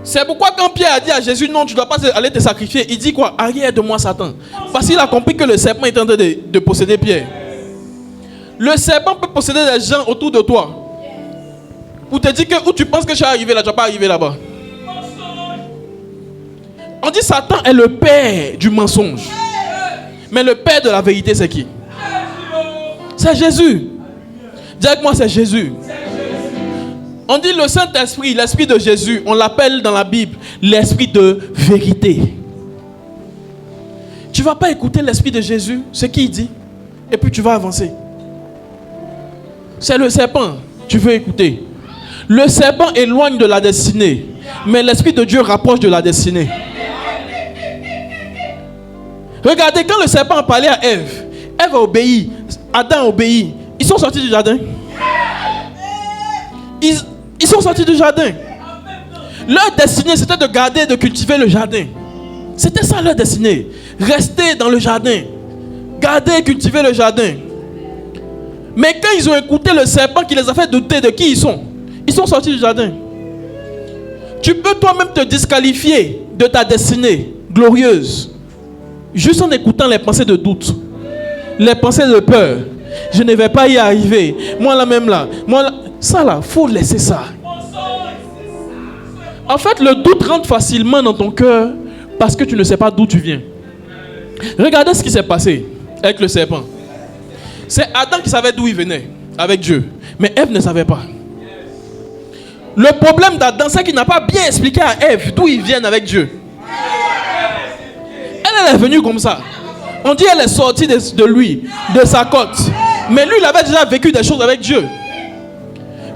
C'est pourquoi quand Pierre a dit à Jésus, non, tu ne dois pas aller te sacrifier, il dit quoi? Arrière de moi, Satan. Parce qu'il a compris que le serpent est en train de posséder Pierre. Le serpent peut posséder des gens autour de toi. Pour te dire que où tu penses que tu vas arriver là, tu ne vas pas arriver là-bas. On dit Satan est le père du mensonge. Mais le père de la vérité, c'est qui? C'est Jésus. Dis avec moi, c'est Jésus. On dit le Saint-Esprit, l'Esprit de Jésus, on l'appelle dans la Bible l'Esprit de vérité. Tu ne vas pas écouter l'Esprit de Jésus, ce qu'il dit, et puis tu vas avancer. C'est le serpent. Tu veux écouter? Le serpent éloigne de la destinée, mais l'Esprit de Dieu rapproche de la destinée. Regardez, quand le serpent a parlé à Ève, Ève a obéi, Adam a obéi. Ils sont sortis du jardin. Ils sont sortis du jardin. Leur destinée, c'était de garder et de cultiver le jardin. C'était ça leur destinée. Rester dans le jardin. Garder et cultiver le jardin. Mais quand ils ont écouté le serpent qui les a fait douter de qui ils sont sortis du jardin. Tu peux toi-même te disqualifier de ta destinée glorieuse. Juste en écoutant les pensées de doute. Les pensées de peur. Je ne vais pas y arriver. Moi là même là. Ça là, faut laisser ça. En fait, le doute rentre facilement dans ton cœur parce que tu ne sais pas d'où tu viens. Regardez ce qui s'est passé avec le serpent. C'est Adam qui savait d'où il venait avec Dieu. Mais Ève ne savait pas. Le problème d'Adam, c'est qu'il n'a pas bien expliqué à Ève d'où ils viennent avec Dieu. Elle est venue comme ça. On dit qu'elle est sortie de lui, de sa côte. Mais lui, il avait déjà vécu des choses avec Dieu.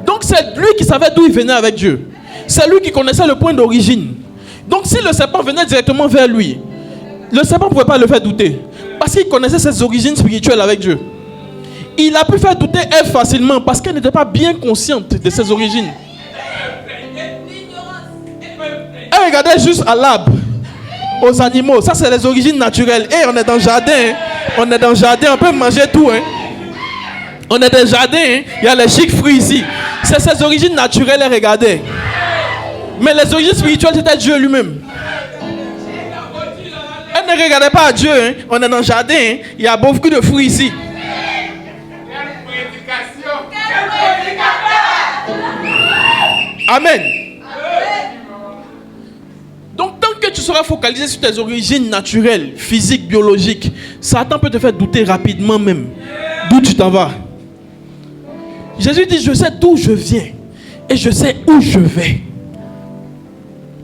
Donc c'est lui qui savait d'où il venait avec Dieu. C'est lui qui connaissait le point d'origine. Donc si le serpent venait directement vers lui, le serpent ne pouvait pas le faire douter. Parce qu'il connaissait ses origines spirituelles avec Dieu. Il a pu faire douter Ève facilement parce qu'elle n'était pas bien consciente de ses origines. Elle regardait juste à l'arbre, aux animaux. Ça, c'est les origines naturelles. Et on est dans le jardin. On est dans le jardin. On peut manger tout. On est dans le jardin. Il y a les chics fruits ici. C'est ses origines naturelles. Elle regardait. Mais les origines spirituelles, c'était Dieu lui-même. Elle ne regardait pas à Dieu. On est dans le jardin. Il y a beaucoup de fruits ici. Amen. Donc, tant que tu seras focalisé sur tes origines naturelles, physiques, biologiques, Satan peut te faire douter rapidement même d'où tu t'en vas. Jésus dit, je sais d'où je viens et je sais où je vais.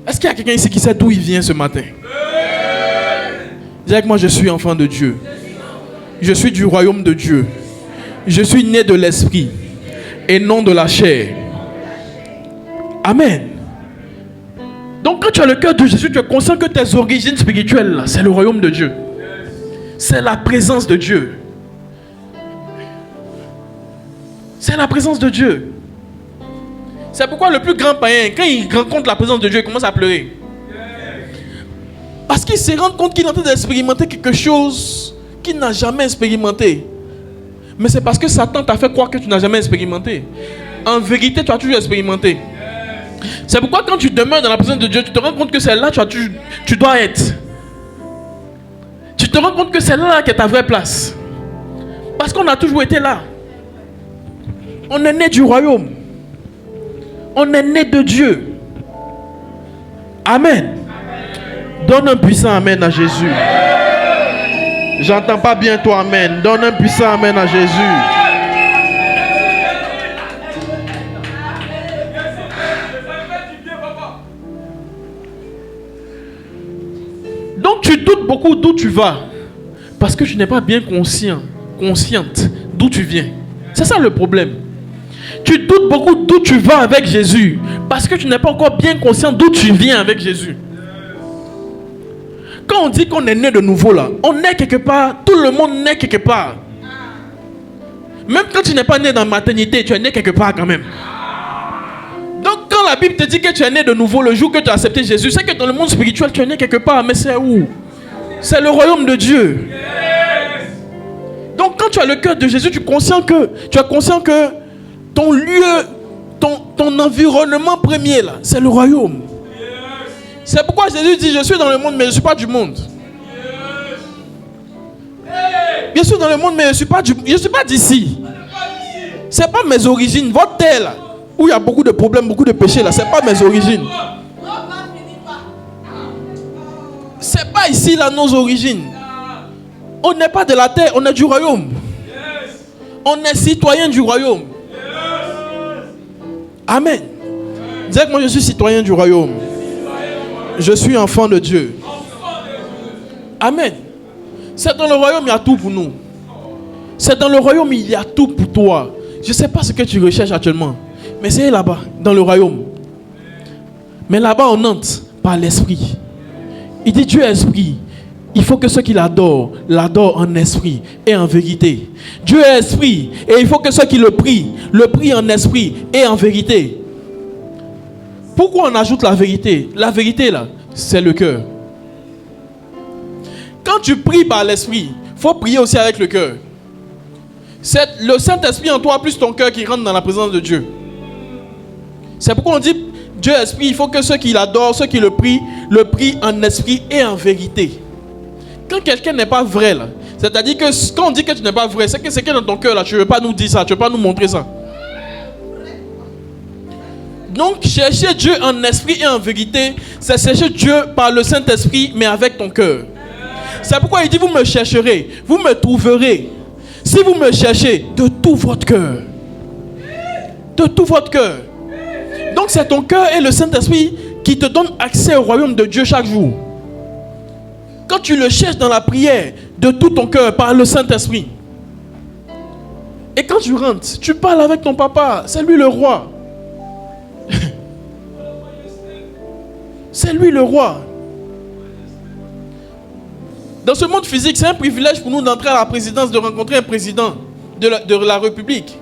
Est-ce qu'il y a quelqu'un ici qui sait d'où il vient ce matin? Dis avec moi, je suis enfant de Dieu. Je suis du royaume de Dieu. Je suis né de l'esprit et non de la chair. Amen. Donc quand tu as le cœur de Jésus, tu es conscient que tes origines spirituelles, c'est le royaume de Dieu. C'est la présence de Dieu. C'est la présence de Dieu. C'est pourquoi le plus grand païen, quand il rencontre la présence de Dieu, il commence à pleurer. Parce qu'il se rend compte qu'il est en train d'expérimenter quelque chose qu'il n'a jamais expérimenté. Mais c'est parce que Satan t'a fait croire que tu n'as jamais expérimenté. En vérité, tu as toujours expérimenté. C'est pourquoi quand tu demeures dans la présence de Dieu, tu te rends compte que c'est là que tu dois être. Tu te rends compte que c'est là qui est ta vraie place. Parce qu'on a toujours été là. On est né du royaume. On est né de Dieu. Amen. Donne un puissant amen à Jésus. J'entends pas bien toi, amen. Donne un puissant amen à Jésus. Donc tu doutes beaucoup d'où tu vas. Parce que tu n'es pas bien consciente d'où tu viens. C'est ça le problème. Tu doutes beaucoup d'où tu vas avec Jésus. Parce que tu n'es pas encore bien conscient d'où tu viens avec Jésus. Quand on dit qu'on est né de nouveau là, on est quelque part, tout le monde naît quelque part. Même quand tu n'es pas né dans la maternité, tu es né quelque part quand même. Donc quand la Bible te dit que tu es né de nouveau le jour que tu as accepté Jésus, c'est que dans le monde spirituel tu es né quelque part, mais c'est où? C'est le royaume de Dieu. Donc quand tu as le cœur de Jésus, tu es conscient que ton lieu, ton environnement premier là, c'est le royaume. C'est pourquoi Jésus dit, je suis dans le monde, mais je ne suis pas du monde. Je suis dans le monde, mais je ne suis pas d'ici. Ce n'est pas mes origines. Votre terre, là, où il y a beaucoup de problèmes, beaucoup de péchés, là, ce n'est pas mes origines. Ce n'est pas ici, là, nos origines. On n'est pas de la terre, on est du royaume. On est citoyen du royaume. Amen. Dis que moi, je suis citoyen du royaume. Je suis enfant de Dieu. Amen. C'est dans le royaume, il y a tout pour nous. C'est dans le royaume, il y a tout pour toi. Je ne sais pas ce que tu recherches actuellement, mais c'est là-bas, dans le royaume. Mais là-bas, on entre par l'esprit. Il dit Dieu est esprit. Il faut que ceux qui l'adorent en esprit et en vérité. Dieu est esprit et il faut que ceux qui le prient en esprit et en vérité. Pourquoi on ajoute la vérité? La vérité là, c'est le cœur. Quand tu pries par l'esprit, il faut prier aussi avec le cœur. C'est le Saint-Esprit en toi plus ton cœur qui rentre dans la présence de Dieu. C'est pourquoi on dit Dieu est esprit, il faut que ceux qui l'adorent, ceux qui le prient en esprit et en vérité. Quand quelqu'un n'est pas vrai là, c'est-à-dire que quand on dit que tu n'es pas vrai, c'est que c'est que dans ton cœur là, tu ne veux pas nous dire ça, tu ne veux pas nous montrer ça. Donc chercher Dieu en esprit et en vérité, c'est chercher Dieu par le Saint-Esprit mais avec ton cœur. C'est pourquoi il dit vous me chercherez, vous me trouverez. Si vous me cherchez de tout votre cœur. De tout votre cœur. Donc c'est ton cœur et le Saint-Esprit qui te donnent accès au royaume de Dieu chaque jour. Quand tu le cherches dans la prière de tout ton cœur par le Saint-Esprit. Et quand tu rentres, tu parles avec ton papa. C'est lui le roi. C'est lui le roi. Dans ce monde physique, c'est un privilège pour nous d'entrer à la présidence, de rencontrer un président de la République.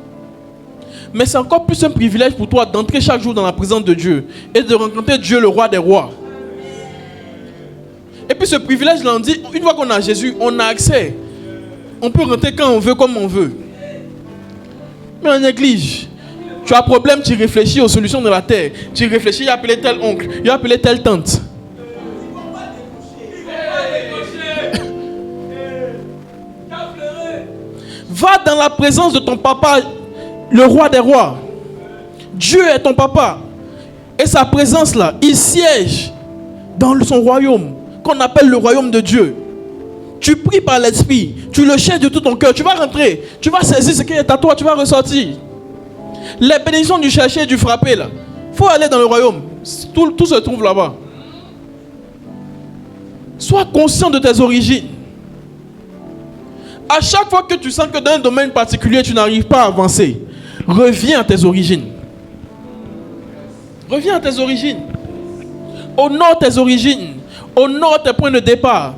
Mais c'est encore plus un privilège pour toi d'entrer chaque jour dans la présence de Dieu et de rencontrer Dieu, le roi des rois. Et puis ce privilège-là, on dit, une fois qu'on a Jésus, on a accès. On peut rentrer quand on veut, comme on veut. Mais on néglige. Tu as un problème, tu réfléchis aux solutions de la terre. Tu réfléchis, il a appelé tel oncle, il a appelé telle tante. Va dans la présence de ton papa, le roi des rois. Dieu est ton papa. Et sa présence là, il siège dans son royaume, qu'on appelle le royaume de Dieu. Tu pries par l'esprit, tu le cherches de tout ton cœur, tu vas rentrer, tu vas saisir ce qui est à toi, tu vas ressortir. Les bénédictions du chercher et du frapper là, il faut aller dans le royaume. Tout se trouve là-bas. Sois conscient de tes origines. À chaque fois que tu sens que dans un domaine particulier, tu n'arrives pas à avancer, reviens à tes origines. Reviens à tes origines. Honore tes origines. Honore tes points de départ.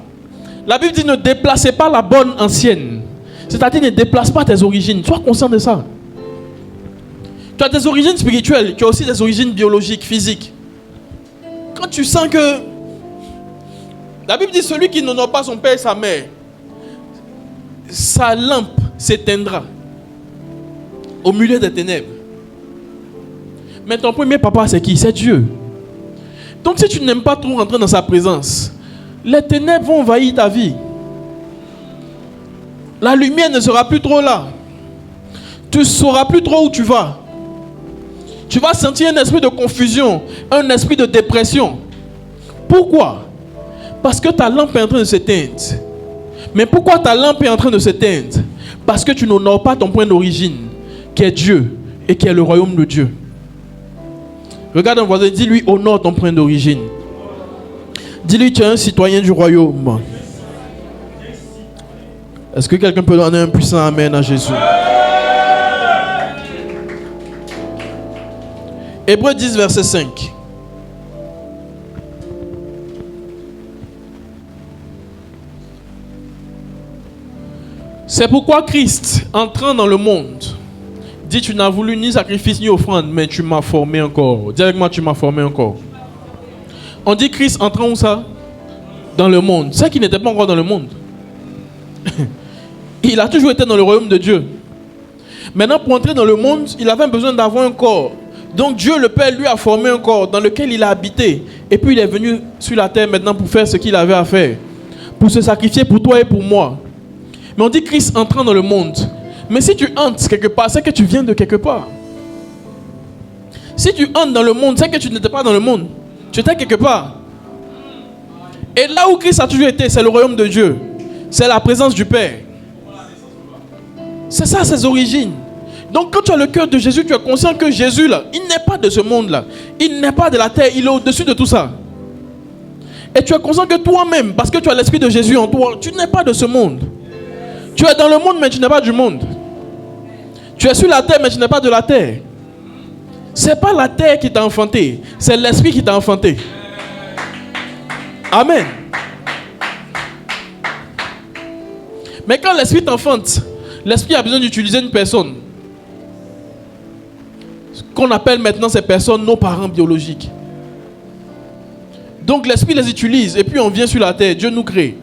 La Bible dit ne déplacez pas la bonne ancienne. C'est-à-dire ne déplace pas tes origines. Sois conscient de ça. Tu as des origines spirituelles, tu as aussi des origines biologiques, physiques. Quand tu sens que... La Bible dit celui qui n'honore pas son père et sa mère, sa lampe s'éteindra au milieu des ténèbres. Mais ton premier papa, c'est qui? C'est Dieu. Donc si tu n'aimes pas trop rentrer dans sa présence, les ténèbres vont envahir ta vie. La lumière ne sera plus trop là. Tu ne sauras plus trop où tu vas. Tu vas sentir un esprit de confusion, un esprit de dépression. Pourquoi? Parce que ta lampe est en train de s'éteindre. Mais pourquoi ta lampe est en train de s'éteindre? Parce que tu n'honores pas ton point d'origine, qui est Dieu et qui est le royaume de Dieu. Regarde un voisin, dis-lui, honore ton point d'origine. Dis-lui, tu es un citoyen du royaume. Est-ce que quelqu'un peut donner un puissant amen à Jésus? Hébreux 10, verset 5. C'est pourquoi Christ, entrant dans le monde, dit, tu n'as voulu ni sacrifice ni offrande, mais tu m'as formé encore. Dis avec moi, tu m'as formé encore. On dit Christ entrant où ça? Dans le monde. C'est qu'il n'était pas encore dans le monde. Il a toujours été dans le royaume de Dieu. Maintenant, pour entrer dans le monde, il avait besoin d'avoir un corps. Donc Dieu le Père lui a formé un corps dans lequel il a habité. Et puis il est venu sur la terre maintenant pour faire ce qu'il avait à faire. Pour se sacrifier pour toi et pour moi. Mais on dit Christ entrant dans le monde. Mais si tu entres quelque part, c'est que tu viens de quelque part. Si tu entres dans le monde, c'est que tu n'étais pas dans le monde. Tu étais quelque part. Et là où Christ a toujours été, c'est le royaume de Dieu. C'est la présence du Père. C'est ça ses origines. Donc quand tu as le cœur de Jésus, tu es conscient que Jésus là, il n'est pas de ce monde là. Il n'est pas de la terre, il est au-dessus de tout ça. Et tu es conscient que toi-même, parce que tu as l'esprit de Jésus en toi, tu n'es pas de ce monde. Tu es dans le monde, mais tu n'es pas du monde. Tu es sur la terre, mais tu n'es pas de la terre. C'est pas la terre qui t'a enfanté, c'est l'esprit qui t'a enfanté. Amen. Mais quand l'esprit t'enfante, l'esprit a besoin d'utiliser une personne. Ce qu'on appelle maintenant ces personnes nos parents biologiques. Donc l'esprit les utilise et puis on vient sur la terre, Dieu nous crée.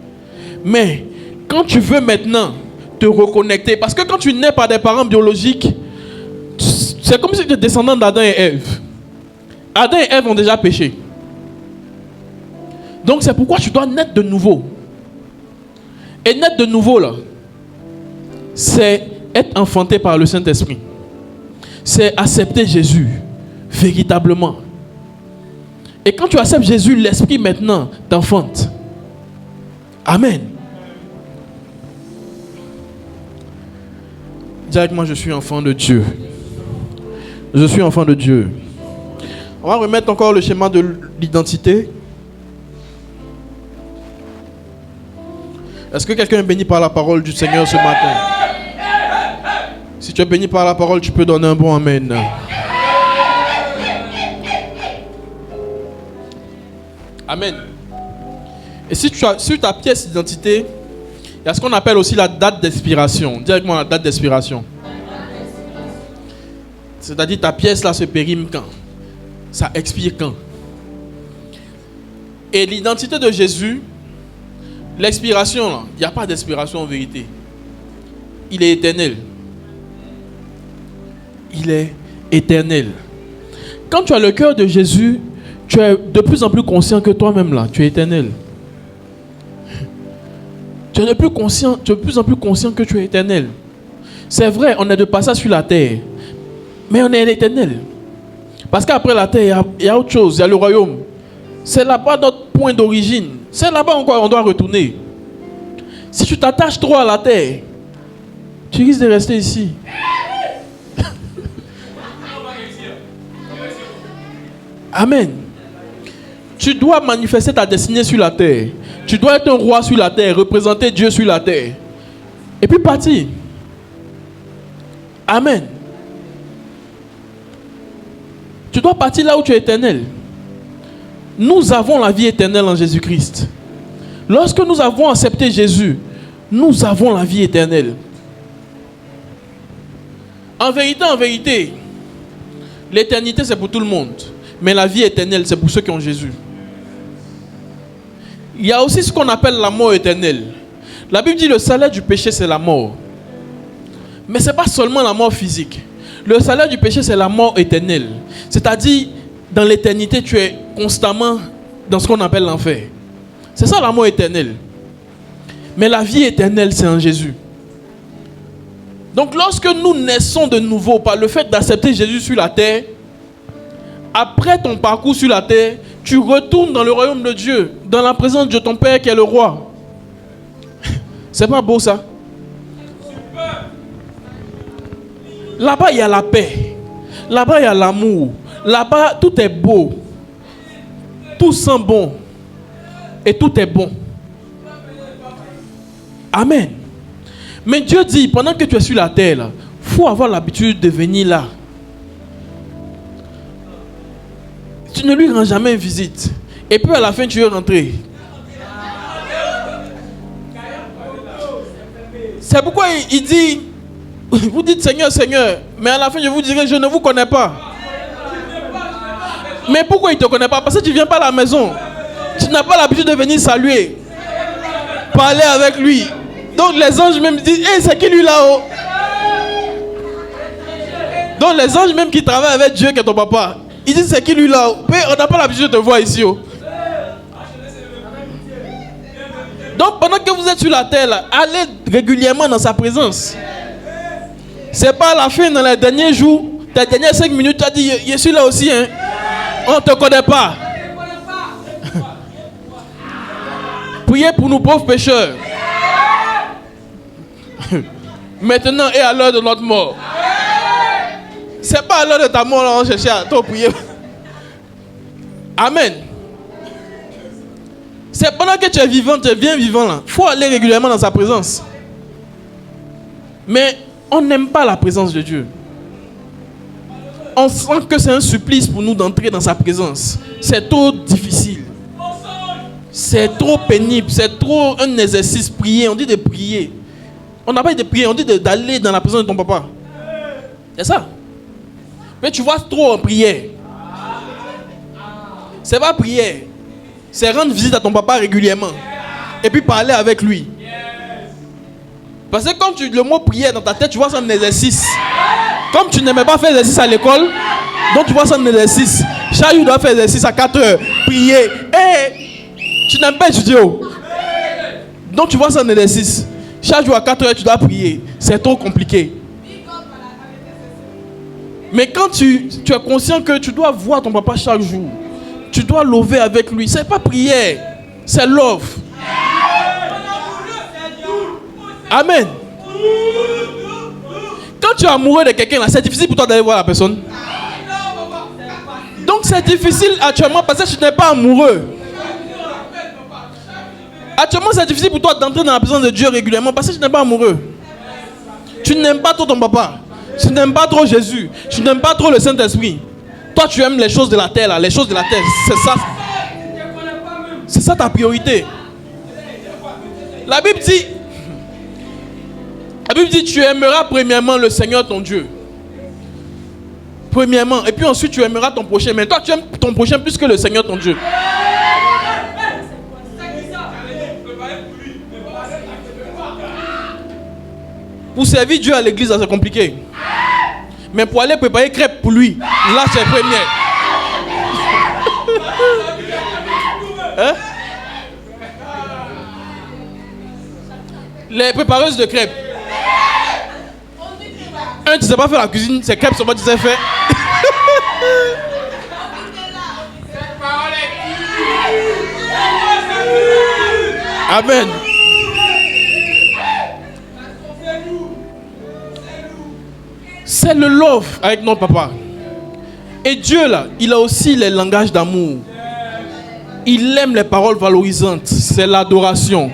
Mais quand tu veux maintenant te reconnecter, parce que quand tu nais par des parents biologiques, c'est comme si tu es descendant d'Adam et Ève. Adam et Ève ont déjà péché. Donc c'est pourquoi tu dois naître de nouveau. Et naître de nouveau là, c'est être enfanté par le Saint-Esprit. C'est accepter Jésus véritablement. Et quand tu acceptes Jésus, l'Esprit maintenant t'enfante. Amen. Dis avec moi, je suis enfant de Dieu. Je suis enfant de Dieu. On va remettre encore le schéma de l'identité. Est-ce que quelqu'un est béni par la parole du Seigneur ce matin? Si tu es béni par la parole, tu peux donner un bon amen. Amen. Et si tu as sur ta pièce d'identité, il y a ce qu'on appelle aussi la date d'expiration. Dis avec moi la date d'expiration. C'est-à-dire ta pièce là se périme quand? Ça expire quand? Et l'identité de Jésus, l'expiration là, il n'y a pas d'expiration en vérité. Il est éternel. Il est éternel. Quand tu as le cœur de Jésus, tu es de plus en plus conscient que toi-même là, tu es éternel. Tu es de plus en plus conscient que tu es éternel. C'est vrai, on est de passage sur la terre, mais on est éternel. Parce qu'après la terre, il y a autre chose, il y a le royaume. C'est là-bas notre point d'origine. C'est là-bas encore on doit retourner. Si tu t'attaches trop à la terre, tu risques de rester ici. Amen. Tu dois manifester ta destinée sur la terre. Tu dois être un roi sur la terre, représenter Dieu sur la terre. Et puis partir. Amen. Tu dois partir là où tu es éternel. Nous avons la vie éternelle en Jésus-Christ. Lorsque nous avons accepté Jésus, nous avons la vie éternelle. En vérité, l'éternité c'est pour tout le monde. Mais la vie éternelle c'est pour ceux qui ont Jésus. Il y a aussi ce qu'on appelle la mort éternelle. La Bible dit le salaire du péché c'est la mort. Mais ce n'est pas seulement la mort physique. Le salaire du péché c'est la mort éternelle. C'est-à-dire dans l'éternité tu es constamment dans ce qu'on appelle l'enfer. C'est ça la mort éternelle. Mais la vie éternelle c'est en Jésus. Donc lorsque nous naissons de nouveau par le fait d'accepter Jésus sur la terre, après ton parcours sur la terre, tu retournes dans le royaume de Dieu, dans la présence de ton Père qui est le roi. C'est pas beau ça? Là-bas il y a la paix. Là-bas il y a l'amour. Là-bas tout est beau. Tout sent bon. Et tout est bon. Amen. Mais Dieu dit, pendant que tu es sur la terre, il faut avoir l'habitude de venir là. Tu ne lui rends jamais une visite. Et puis à la fin, tu veux rentrer. C'est pourquoi il dit, vous dites Seigneur, Seigneur, mais à la fin, je vous dirai, je ne vous connais pas. Mais pourquoi il ne te connaît pas? Parce que tu ne viens pas à la maison. Tu n'as pas l'habitude de venir saluer, parler avec lui. Donc les anges même disent, hey, c'est qui lui là-haut? Donc les anges même qui travaillent avec Dieu qui est ton papa, ils disent c'est qui lui là-haut? Mais on n'a pas l'habitude de te voir ici. Oh. Donc pendant que vous êtes sur la terre, là, allez régulièrement dans sa présence. C'est pas à la fin, dans les derniers jours, les dernières 5 minutes, tu as dit, je suis là aussi. Hein? On ne te connaît pas. Priez pour nous pauvres pécheurs. Maintenant et à l'heure de notre mort. C'est pas à l'heure de ta mort là on cherche à te prier. Amen. C'est pendant que tu es vivant, tu es bien vivant là. Il faut aller régulièrement dans sa présence. Mais On n'aime pas la présence de Dieu. On sent que c'est un supplice pour nous d'entrer dans sa présence. C'est trop difficile. C'est trop pénible. C'est trop un exercice. Prier, on dit de prier. On n'a pas dit de prier, on dit d'aller dans la présence de ton papa. C'est ça. Mais tu vois trop en prière. C'est pas prière. C'est rendre visite à ton papa régulièrement. Et puis parler avec lui. Parce que quand le mot prière dans ta tête, tu vois ça un exercice. Comme tu n'aimais pas faire exercice à l'école, donc tu vois ça un exercice. Chaque jour, tu dois faire exercice à 4 heures. Prier. Et tu n'aimes pas étudier. Donc tu vois ça un exercice. Chaque jour à 4 heures, tu dois prier. C'est trop compliqué. Mais quand tu es conscient que tu dois voir ton papa chaque jour, tu dois lever avec lui. C'est pas prière, c'est love. Amen. Quand tu es amoureux de quelqu'un, c'est difficile pour toi d'aller voir la personne. Donc c'est difficile actuellement parce que tu n'es pas amoureux. Actuellement, c'est difficile pour toi d'entrer dans la présence de Dieu régulièrement parce que tu n'es pas amoureux. Tu n'aimes pas trop ton papa. Tu n'aimes pas trop Jésus. Tu n'aimes pas trop le Saint-Esprit. Toi, tu aimes les choses de la terre, là, les choses de la terre. C'est ça. C'est ça ta priorité. La Bible dit, tu aimeras premièrement le Seigneur ton Dieu. Premièrement. Et puis ensuite, tu aimeras ton prochain. Mais toi, tu aimes ton prochain plus que le Seigneur ton Dieu. Pour servir Dieu à l'église, c'est compliqué. Mais pour aller préparer crêpes pour lui, là c'est première. Hein? Les prépareuses de crêpes. Un, tu sais pas faire la cuisine, ces crêpes sont pas tu sais faire. Amen. C'est le love avec notre papa. Et Dieu là, il a aussi les langages d'amour. Il aime les paroles valorisantes, c'est l'adoration.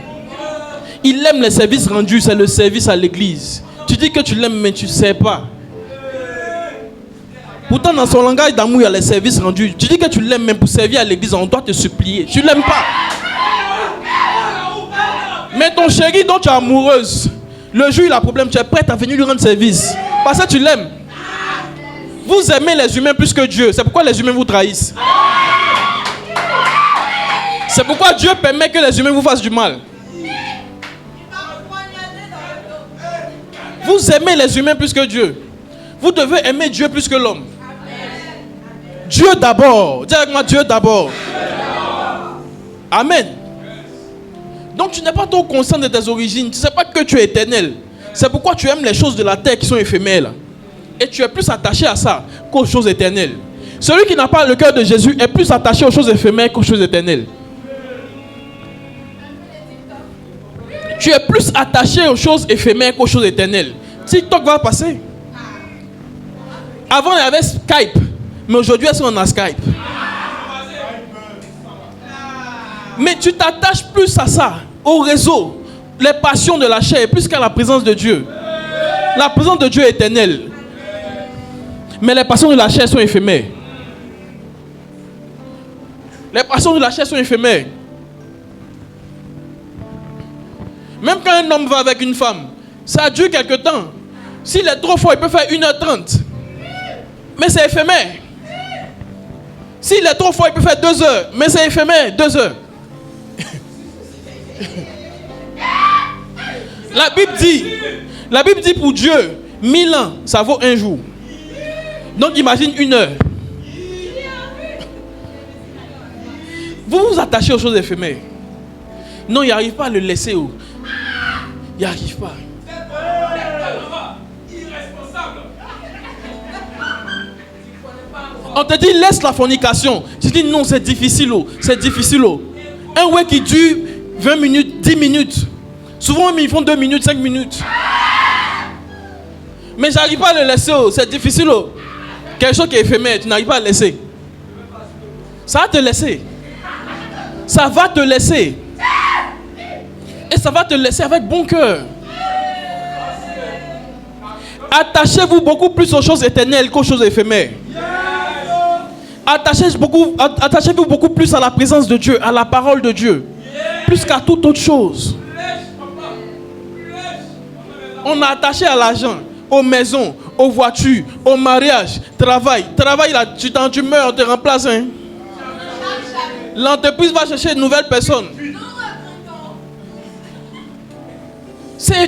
Il aime les services rendus, c'est le service à l'église. Tu dis que tu l'aimes mais tu ne sais pas. Pourtant dans son langage d'amour, il y a les services rendus. Tu dis que tu l'aimes mais pour servir à l'église, on doit te supplier. Tu ne l'aimes pas. Mais ton chéri dont tu es amoureuse, le jour il a un problème, tu es prête à venir lui rendre service. Parce que tu l'aimes. Vous aimez les humains plus que Dieu. C'est pourquoi les humains vous trahissent. C'est pourquoi Dieu permet que les humains vous fassent du mal. Vous aimez les humains plus que Dieu. Vous devez aimer Dieu plus que l'homme. Dieu d'abord. Dis avec moi, Dieu d'abord. Amen. Donc tu n'es pas trop conscient de tes origines. Tu ne sais pas que tu es éternel. C'est pourquoi tu aimes les choses de la terre qui sont éphémères. Et tu es plus attaché à ça qu'aux choses éternelles. Celui qui n'a pas le cœur de Jésus est plus attaché aux choses éphémères qu'aux choses éternelles. Tu es plus attaché aux choses éphémères qu'aux choses éternelles. TikTok va passer. Avant il y avait Skype. Mais aujourd'hui est-ce qu'on a Skype? Mais tu t'attaches plus à ça, au réseau, les passions de la chair, plus qu'à la présence de Dieu. La présence de Dieu est éternelle. Mais les passions de la chair sont éphémères. Les passions de la chair sont éphémères. Même quand un homme va avec une femme, ça dure quelque temps. S'il est trop fort, il peut faire 1h30. Mais c'est éphémère. S'il est trop fort, il peut faire 2 heures. Mais c'est éphémère, 2 heures. La Bible dit pour Dieu, 1000 ans, ça vaut 1 jour. Donc imagine 1 heure. Vous vous attachez aux choses éphémères. Non, il n'arrive pas à le laisser. Il n'arrive pas. On te dit laisse la fornication. Tu dis non, c'est difficile. C'est difficile. Un ouais qui dure 20 minutes, 10 minutes. Souvent ils font 2 minutes, 5 minutes. Mais j'arrive pas à le laisser. C'est difficile. Quelque chose qui est éphémère, tu n'arrives pas à le laisser. Ça va te laisser. Ça va te laisser. Et ça va te laisser avec bon cœur. Attachez-vous beaucoup plus aux choses éternelles qu'aux choses éphémères. Attachez-vous beaucoup plus à la présence de Dieu, à la parole de Dieu, plus qu'à toute autre chose. On a attaché à l'argent, aux maisons, aux voitures, au mariage, travail. Travail là, tu meurs, on te remplace. Hein? L'entreprise va chercher de nouvelles personnes.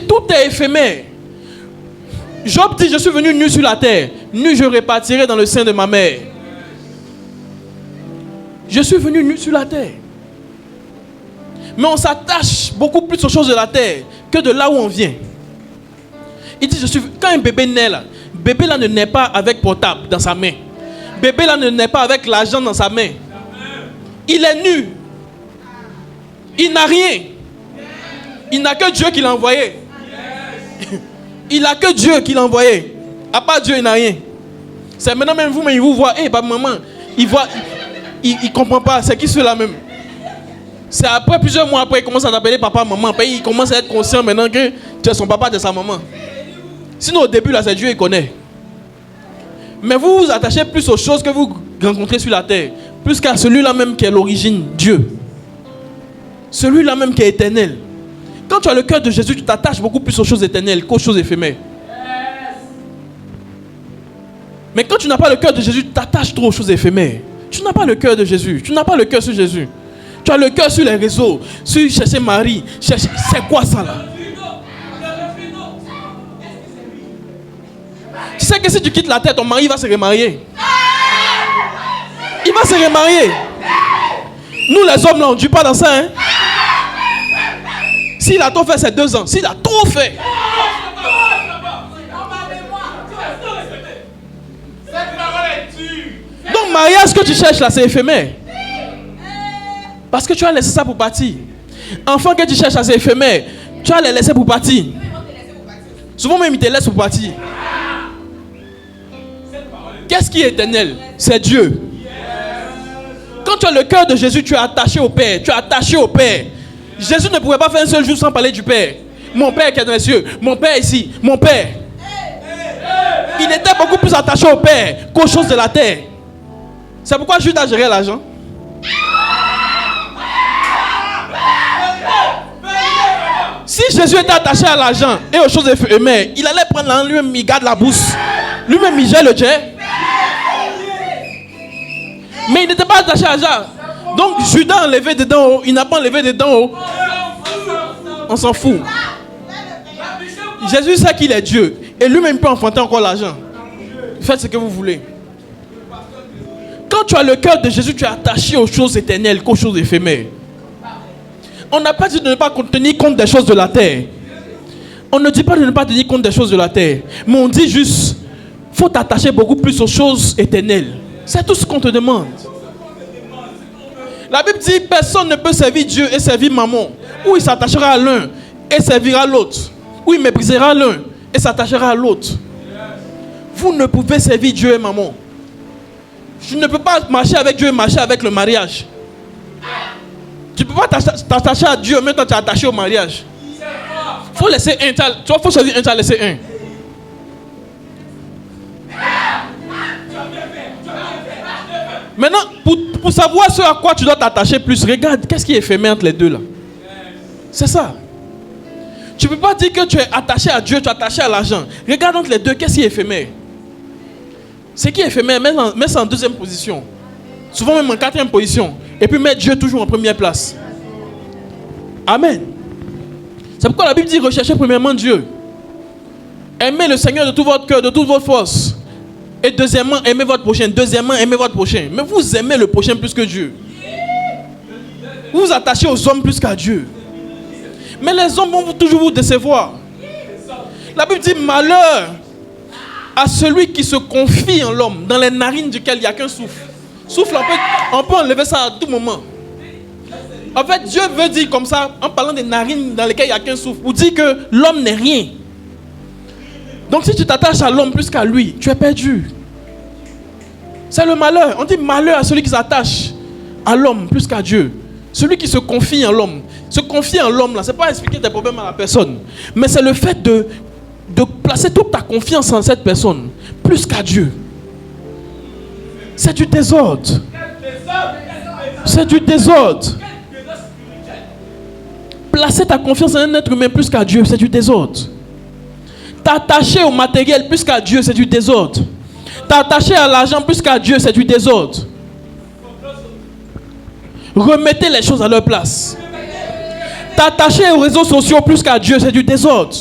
Tout est éphémère. Job dit, je suis venu nu sur la terre. Nu je repartirai dans le sein de ma mère. Je suis venu nu sur la terre. Mais on s'attache beaucoup plus aux choses de la terre que de là où on vient. Il dit, quand un bébé naît là, bébé là ne naît pas avec portable dans sa main. Bébé là ne naît pas avec l'argent dans sa main. Il est nu. Il n'a rien. Il n'a que Dieu qui l'a envoyé. Il n'a que Dieu qui l'a envoyé. À part Dieu, il n'a rien. C'est maintenant même vous, mais il vous voit. Eh, bah, maman, il voit. Il ne comprend pas. C'est qui ceux-là même? C'est après, plusieurs mois après, il commence à t'appeler papa, maman. Après, il commence à être conscient maintenant que tu es son papa, tu es sa maman. Sinon, au début, là, c'est Dieu, il connaît. Mais vous vous attachez plus aux choses que vous rencontrez sur la terre. Plus qu'à celui-là même qui est l'origine, Dieu. Celui-là même qui est éternel. Quand tu as le cœur de Jésus, tu t'attaches beaucoup plus aux choses éternelles qu'aux choses éphémères. Mais quand tu n'as pas le cœur de Jésus, tu t'attaches trop aux choses éphémères. Tu n'as pas le cœur de Jésus. Tu n'as pas le cœur sur Jésus. Tu as le cœur sur les réseaux, sur chercher Marie. C'est quoi ça là? Tu sais que si tu quittes la terre, ton mari va se remarier. Il va se remarier. Nous les hommes là, on ne dit pas dans ça. Hein? S'il a tout fait, c'est 2 ans. S'il a tout fait. Donc mariage que tu cherches là, c'est éphémère. Parce que tu as laissé ça pour partir. Enfant que tu cherches là, c'est éphémère. Tu as les laissé pour partir. Souvent même, ils te laissent pour partir. Qu'est-ce qui est éternel? C'est Dieu. Quand tu as le cœur de Jésus, tu es attaché au Père. Tu es attaché au Père. Jésus ne pouvait pas faire un seul jour sans parler du Père. Mon Père qui est dans les cieux. Mon Père ici. Mon Père. Il était beaucoup plus attaché au Père qu'aux choses de la terre. C'est pourquoi Judas gérait l'argent. Si Jésus était attaché à l'argent et aux choses éphémères, il allait prendre l'argent lui-même, il garde la bourse. Lui-même, il gère le jet. Mais il n'était pas attaché à l'argent. Donc Judas a enlevé dedans haut, il n'a pas enlevé dedans haut. On s'en fout. Jésus sait qu'il est Dieu. Et lui-même peut enfanter encore l'argent. Faites ce que vous voulez. Quand tu as le cœur de Jésus, tu es attaché aux choses éternelles qu'aux choses éphémères. On n'a pas dit de ne pas tenir compte des choses de la terre. On ne dit pas de ne pas tenir compte des choses de la terre. Mais on dit juste, il faut t'attacher beaucoup plus aux choses éternelles. C'est tout ce qu'on te demande. La Bible dit, personne ne peut servir Dieu et servir maman. Ou il s'attachera à l'un et servira l'autre. Ou il méprisera l'un et s'attachera à l'autre. Vous ne pouvez servir Dieu et maman. Tu ne peux pas marcher avec Dieu et marcher avec le mariage. Tu ne peux pas t'attacher à Dieu, mais toi tu es attaché au mariage. Il faut laisser un. Tu vois, faut choisir un, tu as laissé un. Maintenant, pour savoir ce à quoi tu dois t'attacher plus, regarde, qu'est-ce qui est éphémère entre les deux là? C'est ça. Tu ne peux pas dire que tu es attaché à Dieu, tu es attaché à l'argent. Regarde entre les deux, qu'est-ce qui est éphémère? Ce qui est éphémère, mets ça en deuxième position. Souvent même en quatrième position. Et puis mets Dieu toujours en première place. Amen. C'est pourquoi la Bible dit recherchez premièrement Dieu. Aimez le Seigneur de tout votre cœur, de toute votre force. Et deuxièmement, aimez votre prochain. Deuxièmement, aimez votre prochain. Mais vous aimez le prochain plus que Dieu. Vous vous attachez aux hommes plus qu'à Dieu. Mais les hommes vont toujours vous décevoir. La Bible dit malheur à celui qui se confie en l'homme, dans les narines duquel il n'y a qu'un souffle. Souffle, on peut enlever ça à tout moment. En fait, Dieu veut dire comme ça, en parlant des narines dans lesquelles il n'y a qu'un souffle, pour dire que l'homme n'est rien. Donc si tu t'attaches à l'homme plus qu'à lui, tu es perdu. C'est le malheur. On dit malheur à celui qui s'attache à l'homme plus qu'à Dieu. Celui qui se confie en l'homme. Se confier en l'homme, là, ce n'est pas expliquer tes problèmes à la personne. Mais c'est le fait de placer toute ta confiance en cette personne plus qu'à Dieu, c'est du désordre. C'est du désordre. Placer ta confiance en un être humain plus qu'à Dieu, c'est du désordre. T'attacher au matériel plus qu'à Dieu, c'est du désordre. T'attacher à l'argent plus qu'à Dieu, c'est du désordre. Remettez les choses à leur place. T'attacher aux réseaux sociaux plus qu'à Dieu, c'est du désordre.